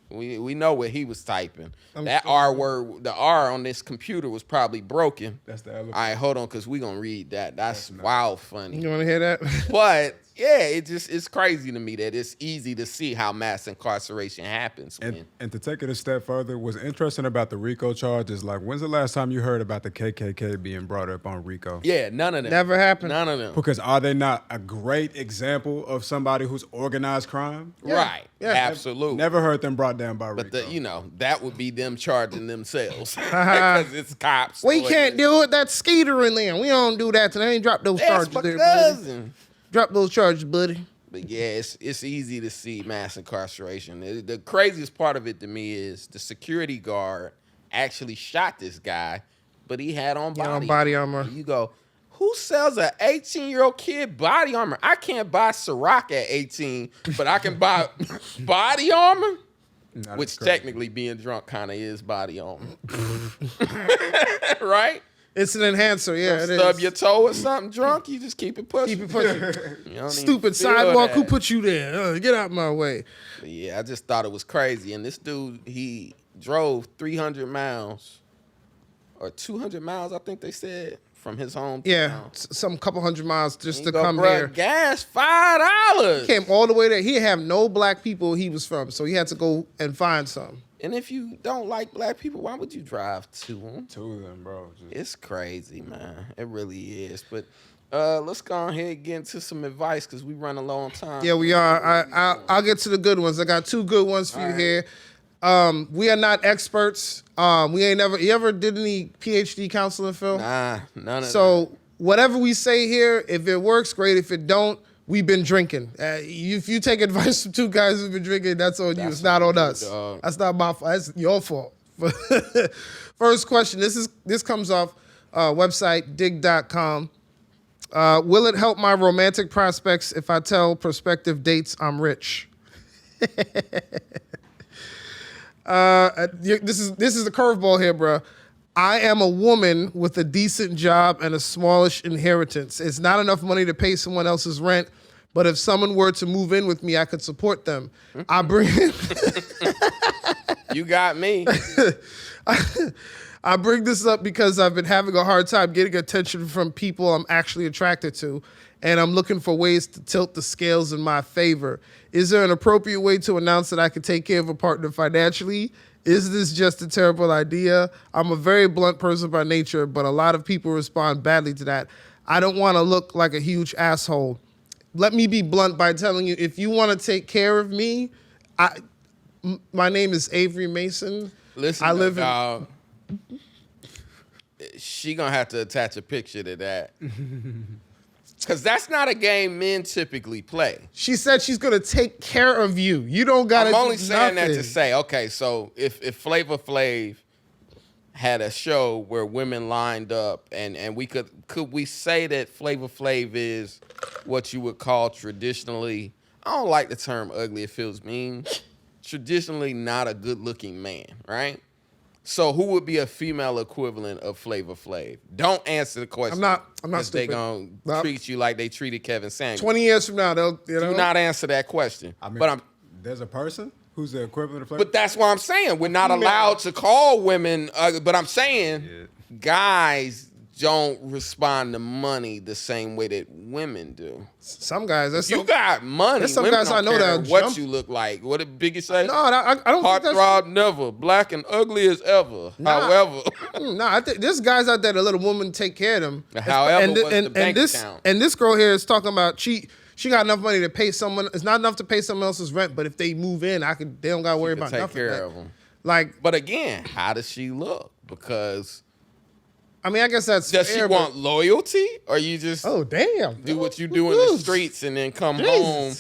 S2: We know what he was typing. That R word, the R on this computer was probably broken.
S3: That's the elephant.
S2: All right, hold on, because we're going to read that. That's wild funny.
S1: You want to hear that?
S2: But, yeah, it's crazy to me that it's easy to see how mass incarceration happens.
S3: And to take it a step further, what's interesting about the RICO charge is, like, when's the last time you heard about the KKK being brought up on RICO?
S2: Yeah, none of them.
S1: Never happened.
S2: None of them.
S3: Because are they not a great example of somebody who's organized crime?
S2: Right.
S1: Yeah.
S2: Absolutely.
S3: Never heard them brought down by RICO.
S2: But that would be them charging themselves because it's cops.
S1: We can't do it. That's Skeeter in there. We don't do that. They ain't drop those
S2: That's
S1: charges
S2: my
S1: there, buddy.
S2: cousin.
S1: Drop those charges, buddy.
S2: But yeah, it's easy to see mass incarceration. The craziest part of it to me is the security guard actually shot this guy, but he had on body
S1: armor.
S2: You go, who sells an 18-year-old kid body armor? I can't buy Ciroc at 18, but I can buy body armor?
S3: Nah,
S2: Which
S3: that's crazy.
S2: technically being drunk kind of is body armor. Right?
S1: It's an enhancer. Yeah, it
S2: Stub
S1: is.
S2: your toe or something drunk, you just keep it pushing.
S1: Keep it pushing.
S2: You don't even
S1: Stupid
S2: feel
S1: sidewalk.
S2: that.
S1: Who put you there? Get out my way.
S2: But yeah, I just thought it was crazy. And this dude, he drove 300 miles or 200 miles, I think they said, from his home.
S1: Yeah, some couple hundred miles just
S2: You
S1: to
S2: go,
S1: come
S2: "Bruh,
S1: here.
S2: gas $5.
S1: Came all the way there. He didn't have no black people he was from, so he had to go and find some.
S2: And if you don't like black people, why would you drive to them?
S3: Two of them, bro.
S2: It's crazy, man. It really is. But let's go ahead and get into some advice because we run a low on time.
S1: Yeah, we are. I'll get to the good ones. I got two good ones for you here. We are not experts. We ain't never. You ever did any PhD counseling, Phil?
S2: Nah, none of that.
S1: So whatever we say here, if it works, great. If it don't, we've been drinking. If you take advice from two guys who've been drinking, that's on you. It's not on us.
S2: dog.
S1: That's not my fault. That's your fault. First question. This comes off website dig.com. Will it help my romantic prospects if I tell prospective dates I'm rich? This is the curveball here, bro. I am a woman with a decent job and a smallish inheritance. It's not enough money to pay someone else's rent, but if someone were to move in with me, I could support them. I bring
S2: You got me.
S1: I bring this up because I've been having a hard time getting attention from people I'm actually attracted to, and I'm looking for ways to tilt the scales in my favor. Is there an appropriate way to announce that I can take care of a partner financially? Is this just a terrible idea? I'm a very blunt person by nature, but a lot of people respond badly to that. I don't want to look like a huge asshole. Let me be blunt by telling you, if you want to take care of me, my name is Avery Mason.
S2: Listen,
S1: I live
S2: dog, she gonna have to attach a picture to that. Because that's not a game men typically play.
S1: She said she's going to take care of you. You don't got to do
S2: I'm only saying that
S1: nothing.
S2: to say, okay, so if Flavor Flav had a show where women lined up and we could we say that Flavor Flav is what you would call traditionally, I don't like the term ugly, it feels mean, traditionally not a good looking man, right? So who would be a female equivalent of Flavor Flav? Don't answer the question.
S1: I'm not
S2: 'cause they
S1: stupid.
S2: gonna treat you like they treated Kevin Samuels.
S1: 20 years from now, they'll,
S2: Do not answer that question.
S3: I mean,
S2: but
S3: there's a person who's the equivalent of Flavor.
S2: But that's what I'm saying. We're not allowed to call women. But I'm saying guys don't respond to money the same way that women do.
S1: Some guys, that's
S2: You got money.
S1: there's some
S2: women
S1: guys
S2: don't
S1: I know
S2: care
S1: that
S2: what
S1: jump-
S2: you look like. What did Biggie say?
S1: No, I don't think that's...
S2: Heartthrob never, black and ugly as ever.
S1: Nah.
S2: However,
S1: No, I think there's guys out there that let a woman take care of them.
S2: However,
S1: and,
S2: what's the bank account?
S1: And this girl here is talking about she got enough money to pay someone. It's not enough to pay someone else's rent, but if they move in, they don't got to worry
S2: to
S1: about
S2: take
S1: nothing.
S2: care of them.
S1: Like,
S2: But again, how does she look? Because
S1: I mean, I guess that's
S2: does she
S1: fair,
S2: want loyalty, or you just
S1: Oh, damn.
S2: do what you do in the streets and then come home?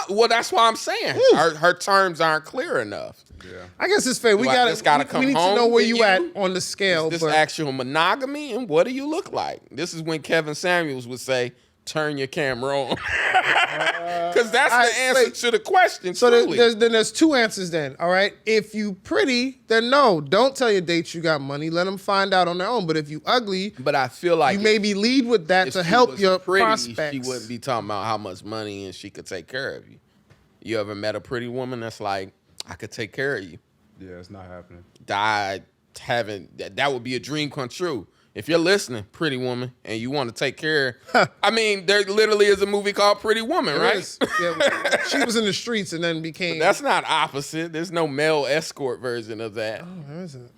S2: Well, that's why I'm saying her terms aren't clear enough.
S3: Yeah.
S1: I guess it's fair. We
S2: Do I just gotta
S1: we
S2: come
S1: need to
S2: home
S1: know where
S2: with
S1: you
S2: you?
S1: at on the scale.
S2: This
S1: but
S2: actual monogamy, and what do you look like? This is when Kevin Samuels would say, "Turn your camera on," because that's
S1: I-
S2: the answer
S1: wait.
S2: to the question.
S1: So
S2: truly.
S1: there's two answers then, all right? If you pretty, then no. Don't tell your dates you got money. Let them find out on their own. But if you ugly,
S2: but I feel like
S1: you maybe lead with that
S2: if
S1: to
S2: she
S1: help
S2: was
S1: your
S2: pretty,
S1: prospects.
S2: she wouldn't be talking about how much money and she could take care of you. You ever met a pretty woman that's like, I could take care of you?
S3: Yeah, it's not happening.
S2: That would be a dream come true. If you're listening, pretty woman, and you want to take care, I mean, there literally is a movie called Pretty Woman,
S1: It
S2: right?
S1: is. Yeah, she was in the streets and then became.
S2: That's not opposite. There's no male escort version of that,
S1: Where is it?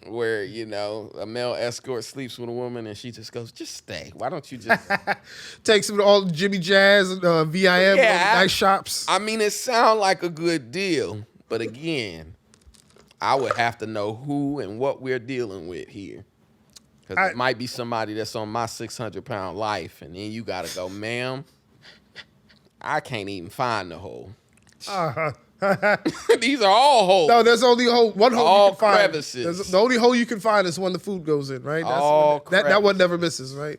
S2: where, you know, a male escort sleeps with a woman and she just goes, just stay. Why don't you just...
S1: Takes him to all the Jimmy Jazz, VIM,
S2: Yeah,
S1: all the nice shops.
S2: I mean, it sounds like a good deal, but again, I would have to know who and what we're dealing with here. Because it might be somebody that's on my 600-pound life, and then you got to go, ma'am, I can't even find the hole. These are all holes.
S1: No, there's only one hole
S2: All
S1: you can find.
S2: crevices.
S1: The only hole you can find is when the food goes in, right?
S2: All
S1: that one never misses, right?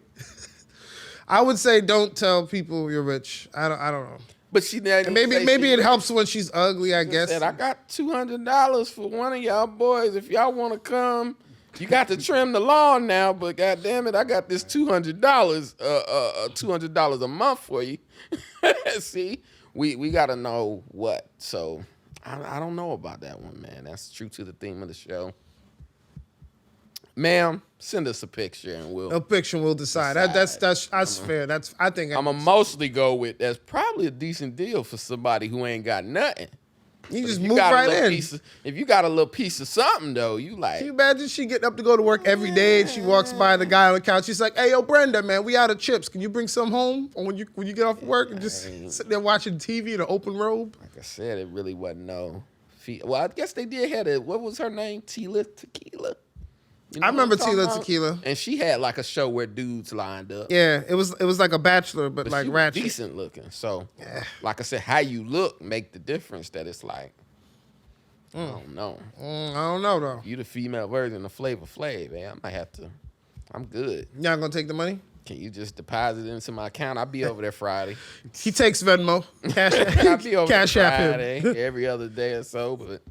S1: I would say don't tell people you're rich. I don't know.
S2: But she didn't.
S1: Maybe it helps when she's ugly, I guess.
S2: Said, I got $200 for one of y'all boys. If y'all want to come, you got to trim the lawn now. But goddamn it, I got this $200, $200 a month for you. See, we got to know what. So I don't know about that one, man. That's true to the theme of the show. Ma'am, send us a picture and we'll.
S1: A picture will decide. That's fair. I think
S2: I'm gonna mostly go with that's probably a decent deal for somebody who ain't got nothing.
S1: you
S2: But
S1: just
S2: if
S1: move
S2: got a
S1: right
S2: little
S1: in.
S2: if you got a little piece of something though, you like.
S1: Can you imagine she getting up to go to work every day and she walks by the guy on the couch? She's like, "Hey, yo, Brenda, man, we out of chips. Can you bring some home when you get off work and just sit there watching TV in an open robe?"
S2: Like I said, it really wasn't no. Well, I guess they did have a. What was her name? Tila Tequila. You know
S1: I remember
S2: what I'm talking
S1: Tila
S2: about?
S1: Tequila.
S2: And she had like a show where dudes lined up.
S1: Yeah, it was like a Bachelor, but like
S2: she was
S1: ratchet.
S2: decent looking. So, like I said, how you look make the difference. That it's like, I don't know.
S1: I don't know though.
S2: You the female version of Flavor Flav, man. I might have to. I'm good.
S1: Y'all gonna take the money?
S2: Can you just deposit it into my account? I'll be over there Friday.
S1: He takes Venmo.
S2: I'll be over
S1: Cash
S2: there
S1: app
S2: Friday,
S1: him.
S2: every other day or so. But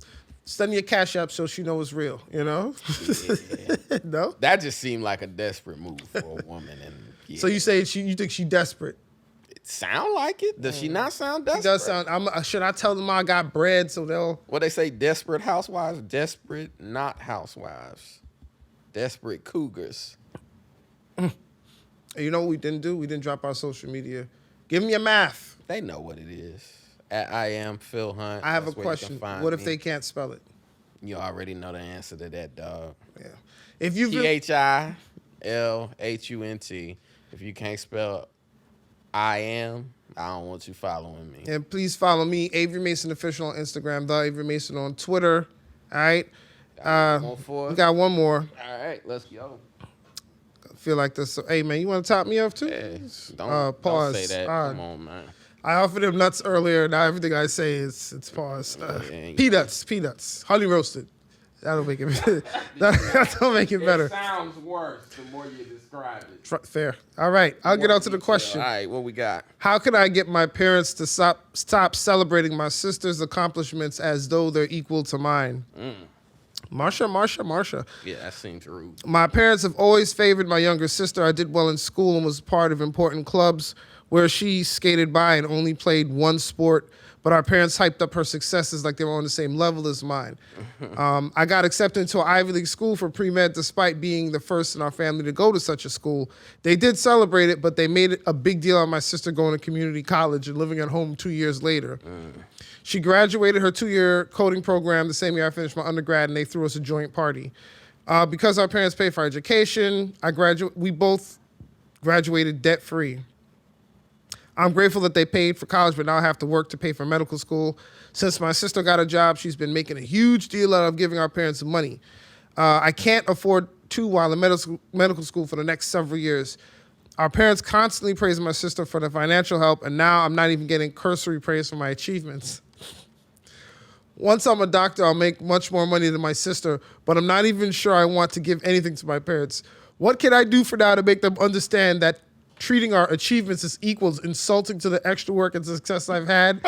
S1: Send your cash app so she knows it's real. You know?
S2: yeah.
S1: No.
S2: That just seemed like a desperate move for a woman. And yeah.
S1: So you say you think she desperate?
S2: It sound like it? Does she not sound desperate?
S1: She does sound. Should I tell them I got bread so they'll?
S2: What they say? Desperate housewives, desperate not housewives, desperate cougars.
S1: You know what we didn't do? We didn't drop our social media. Give me your math.
S2: They know what it is. At I am Phil Hunt.
S1: I have a
S2: That's where you
S1: question.
S2: can find
S1: What if
S2: me.
S1: they can't spell it?
S2: You already know the answer to that, dog.
S1: Yeah. If you've been,
S2: THILHUNT. If you can't spell I am, I don't want you following me.
S1: and please follow me, Avery Mason Official on Instagram, the Avery Mason on Twitter. All right.
S2: One for
S1: We
S2: us?
S1: got one more.
S2: All right, let's go.
S1: I feel like this. Hey man, you want to top me off too?
S2: Yeah,
S1: Pause.
S2: don't say that.
S1: All right.
S2: Come on, man.
S1: I offered him nuts earlier. Now everything I say is it's pause.
S2: Yeah.
S1: Peanuts, honey roasted. That'll make it. That'll make it better.
S2: It sounds worse the more you describe it.
S1: Fair. All right. I'll get on to the question.
S2: All right, what we got?
S1: How can I get my parents to stop celebrating my sister's accomplishments as though they're equal to mine? Marsha.
S2: Yeah, that seems rude.
S1: My parents have always favored my younger sister. I did well in school and was part of important clubs where she skated by and only played one sport, but our parents hyped up her successes like they were on the same level as mine. I got accepted into an Ivy League school for pre-med despite being the first in our family to go to such a school. They did celebrate it, but they made it a big deal on my sister going to community college and living at home 2 years later. She graduated her 2-year coding program the same year I finished my undergrad, and they threw us a joint party. Because our parents paid for our education, we both graduated debt-free. I'm grateful that they paid for college, but now I have to work to pay for medical school. Since my sister got a job, she's been making a huge deal out of giving our parents money. I can't afford to while in medical school for the next several years. Our parents constantly praise my sister for the financial help, and now I'm not even getting cursory praise for my achievements. Once I'm a doctor, I'll make much more money than my sister, but I'm not even sure I want to give anything to my parents. What can I do for now to make them understand that treating our achievements as equals insulting to the extra work and success I've had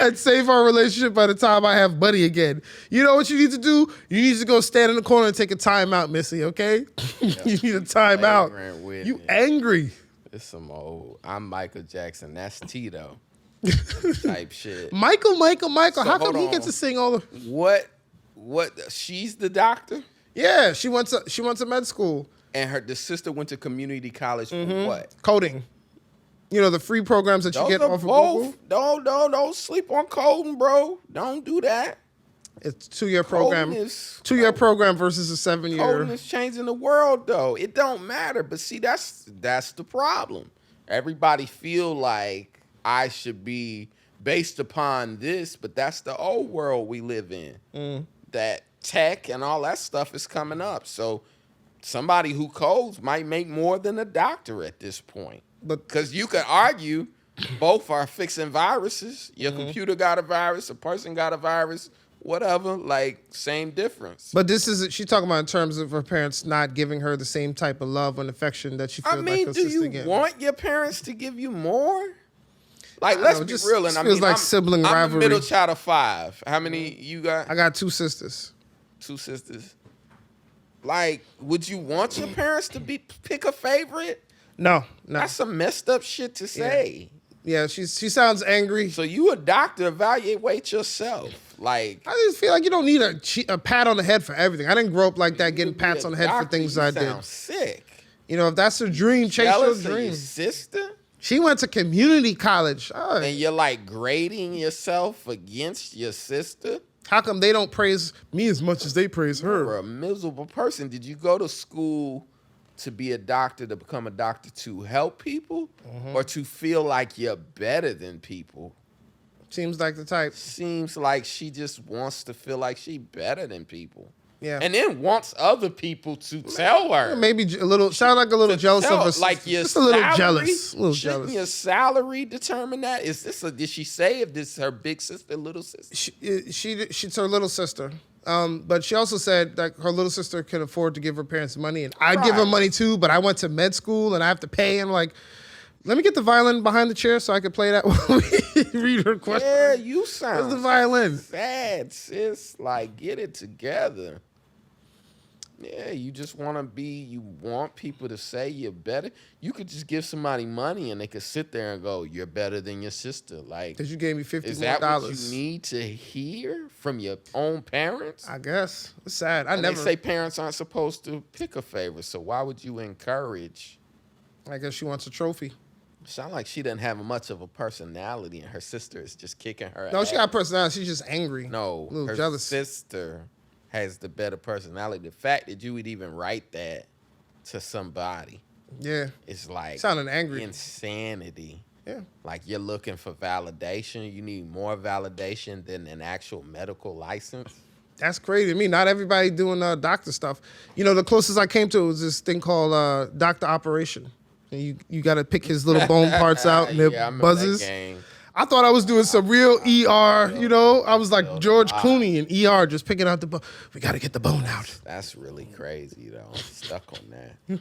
S1: and save our relationship by the time I have money again? You know what you need to do? You need to go stand in the corner and take a timeout, Missy, okay? You need a timeout. You angry.
S2: It's some old, I'm Michael Jackson, that's Tito type shit.
S1: Michael,
S2: So
S1: how come
S2: hold
S1: he
S2: on.
S1: gets to sing all the...
S2: What, she's the doctor?
S1: Yeah, she went to med school.
S2: And the sister went to community college for what?
S1: Coding. You know, the free programs that you
S2: Those
S1: get
S2: are
S1: off of Google?
S2: Don't sleep on coding, bro. Don't do that.
S1: It's a 2-year program.
S2: Coding is-
S1: 2-year program versus a 7-year.
S2: Coding is changing the world, though. It don't matter. But see, that's the problem. Everybody feel like I should be based upon this, but that's the old world we live in. That tech and all that stuff is coming up. So somebody who codes might make more than a doctor at this point. Because you could argue both are fixing viruses. Your computer got a virus, a person got a virus, whatever, like same difference.
S1: But this is she's talking about in terms of her parents not giving her the same type of love and affection that she feels like her
S2: do
S1: sister
S2: you
S1: gets.
S2: want your parents to give you more? Like,
S1: I
S2: let's
S1: know,
S2: be
S1: just-
S2: real.
S1: just
S2: And
S1: feels like sibling
S2: I'm
S1: rivalry.
S2: a middle child of 5. How many you got?
S1: I got 2 sisters.
S2: 2 sisters. Like, would you want your parents to pick a favorite?
S1: No.
S2: That's some messed up shit to say.
S1: Yeah, she sounds angry.
S2: So you a doctor, evaluate yourself. Like,
S1: I just feel like you don't need a pat on the head for everything. I didn't grow up like that, getting
S2: you
S1: pats
S2: be a
S1: on the head for
S2: doctor,
S1: things
S2: you
S1: I did.
S2: sound sick.
S1: You know, if that's her dream, chase your
S2: Jealous of
S1: dream.
S2: your sister?
S1: She went to community college. Oh,
S2: And you're like grading yourself against your sister?
S1: how come they don't praise me as much as they praise
S2: You're
S1: her?
S2: a miserable person. Did you go to school to be a doctor, to become a doctor to help people, or to feel like you're better than people?
S1: Seems like the type.
S2: Seems like she just wants to feel like she better than people.
S1: Yeah.
S2: And then wants other people to tell her.
S1: Maybe a little, sound like a little jealous of us.
S2: Like your
S1: just a little
S2: salary,
S1: jealous. A little
S2: shouldn't
S1: jealous.
S2: your salary determine that? Did she say if this is her big sister, little sister?
S1: She's her little sister. But she also said that her little sister can afford to give her parents money, and I'd give her money too. But I went to med school and I have to pay. And like, let me get the violin behind the chair so I can play that while we read her question.
S2: Yeah, you sound
S1: Where's the violin?
S2: sad, sis. Like, get it together. Yeah, you just you want people to say you're better. You could just give somebody money and they could sit there and go, you're better than your sister. Like,
S1: Because you gave me $50
S2: is
S1: more.
S2: that what you need to hear from your own parents?
S1: I guess. It's sad.
S2: They say parents aren't supposed to pick a favorite, so why would you encourage?
S1: I guess she wants a trophy.
S2: Sound like she doesn't have much of a personality and her sister is just kicking her
S1: No,
S2: ass.
S1: she got personality. She's just angry.
S2: No,
S1: a little
S2: her
S1: jealous.
S2: sister has the better personality. The fact that you would even write that to somebody,
S1: Yeah.
S2: it's like
S1: Sounding angry.
S2: insanity.
S1: Yeah.
S2: Like you're looking for validation. You need more validation than an actual medical license.
S1: That's crazy to me. Not everybody doing doctor stuff. You know, the closest I came to it was this thing called Doctor Operation. And you got to pick his little bone parts out and
S2: Yeah, I
S1: it
S2: remember
S1: buzzes.
S2: that game.
S1: I thought I was doing some real ER, you know? I was like George Clooney in ER, just picking out the bone. We got to get the bone out.
S2: That's really crazy, though. I'm stuck on that.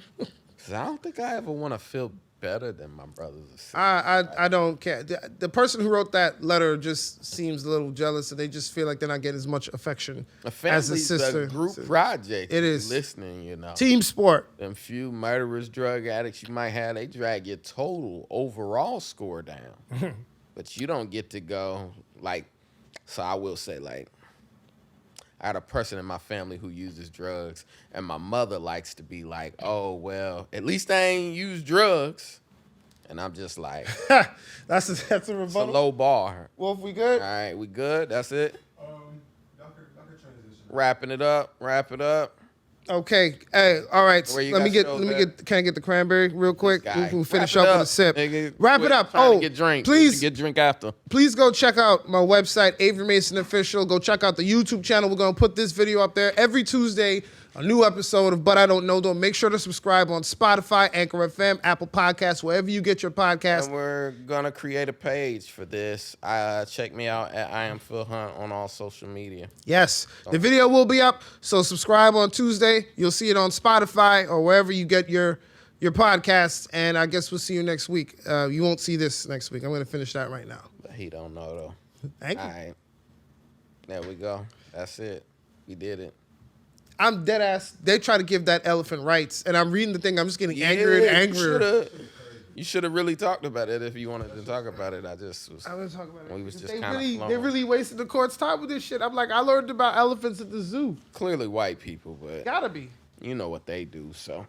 S2: 'Cause I don't think I ever want to feel better than my brothers or sisters.
S1: I don't care. The person who wrote that letter just seems a little jealous, and they just feel like they're not getting as much affection
S2: A
S1: as
S2: family's
S1: a sister.
S2: a group project.
S1: It
S2: If
S1: is.
S2: you're listening, you know.
S1: Team sport.
S2: Them few murderers, drug addicts you might have, they drag your total overall score down. But you don't get to go, like, so I will say, like, I had a person in my family who uses drugs, and my mother likes to be like, oh, well, at least I ain't used drugs. And I'm just like,
S1: That's a
S2: it's a
S1: rebuttal.
S2: low bar.
S1: Wolf, we good?
S2: All right, we good? That's it?
S3: Y'all could transition.
S2: Wrapping it up, wrap it up.
S1: Okay. Hey, all right.
S2: Where you
S1: Let me
S2: got
S1: get.
S2: shows
S1: Let me
S2: at?
S1: get. Can I get the cranberry real quick?
S2: Guy.
S1: We'll finish
S2: Wrap it
S1: up with a sip.
S2: nigga.
S1: Wrap
S2: Quit
S1: it up.
S2: trying to
S1: Oh,
S2: get drink.
S1: please.
S2: Get drink after.
S1: Please go check out my website, Avery Mason Official. Go check out the YouTube channel. We're going to put this video up there every Tuesday, a new episode of But I Don't Know Though. Make sure to subscribe on Spotify, Anchor FM, Apple Podcasts, wherever you get your podcast.
S2: And we're going to create a page for this. Check me out at I Am Phil Hunt on all social media.
S1: Yes, the video will be up, so subscribe on Tuesday. You'll see it on Spotify or wherever you get your podcasts, and I guess we'll see you next week. You won't see this next week. I'm going to finish that right now.
S2: But he don't know, though.
S1: Thank you.
S2: All right. There we go. That's it. We did it.
S1: I'm dead ass. They try to give that elephant rights, and I'm reading the thing. I'm just getting angrier and angrier.
S2: You should have really talked about it if you wanted to talk about it. I was
S1: talking about it.
S2: We was just
S1: They
S2: kind
S1: really,
S2: of
S1: they really wasted the court's time with this shit. I'm like, I learned about elephants at the zoo.
S2: clearly white people, but
S1: Gotta be.
S2: you know what they do, so.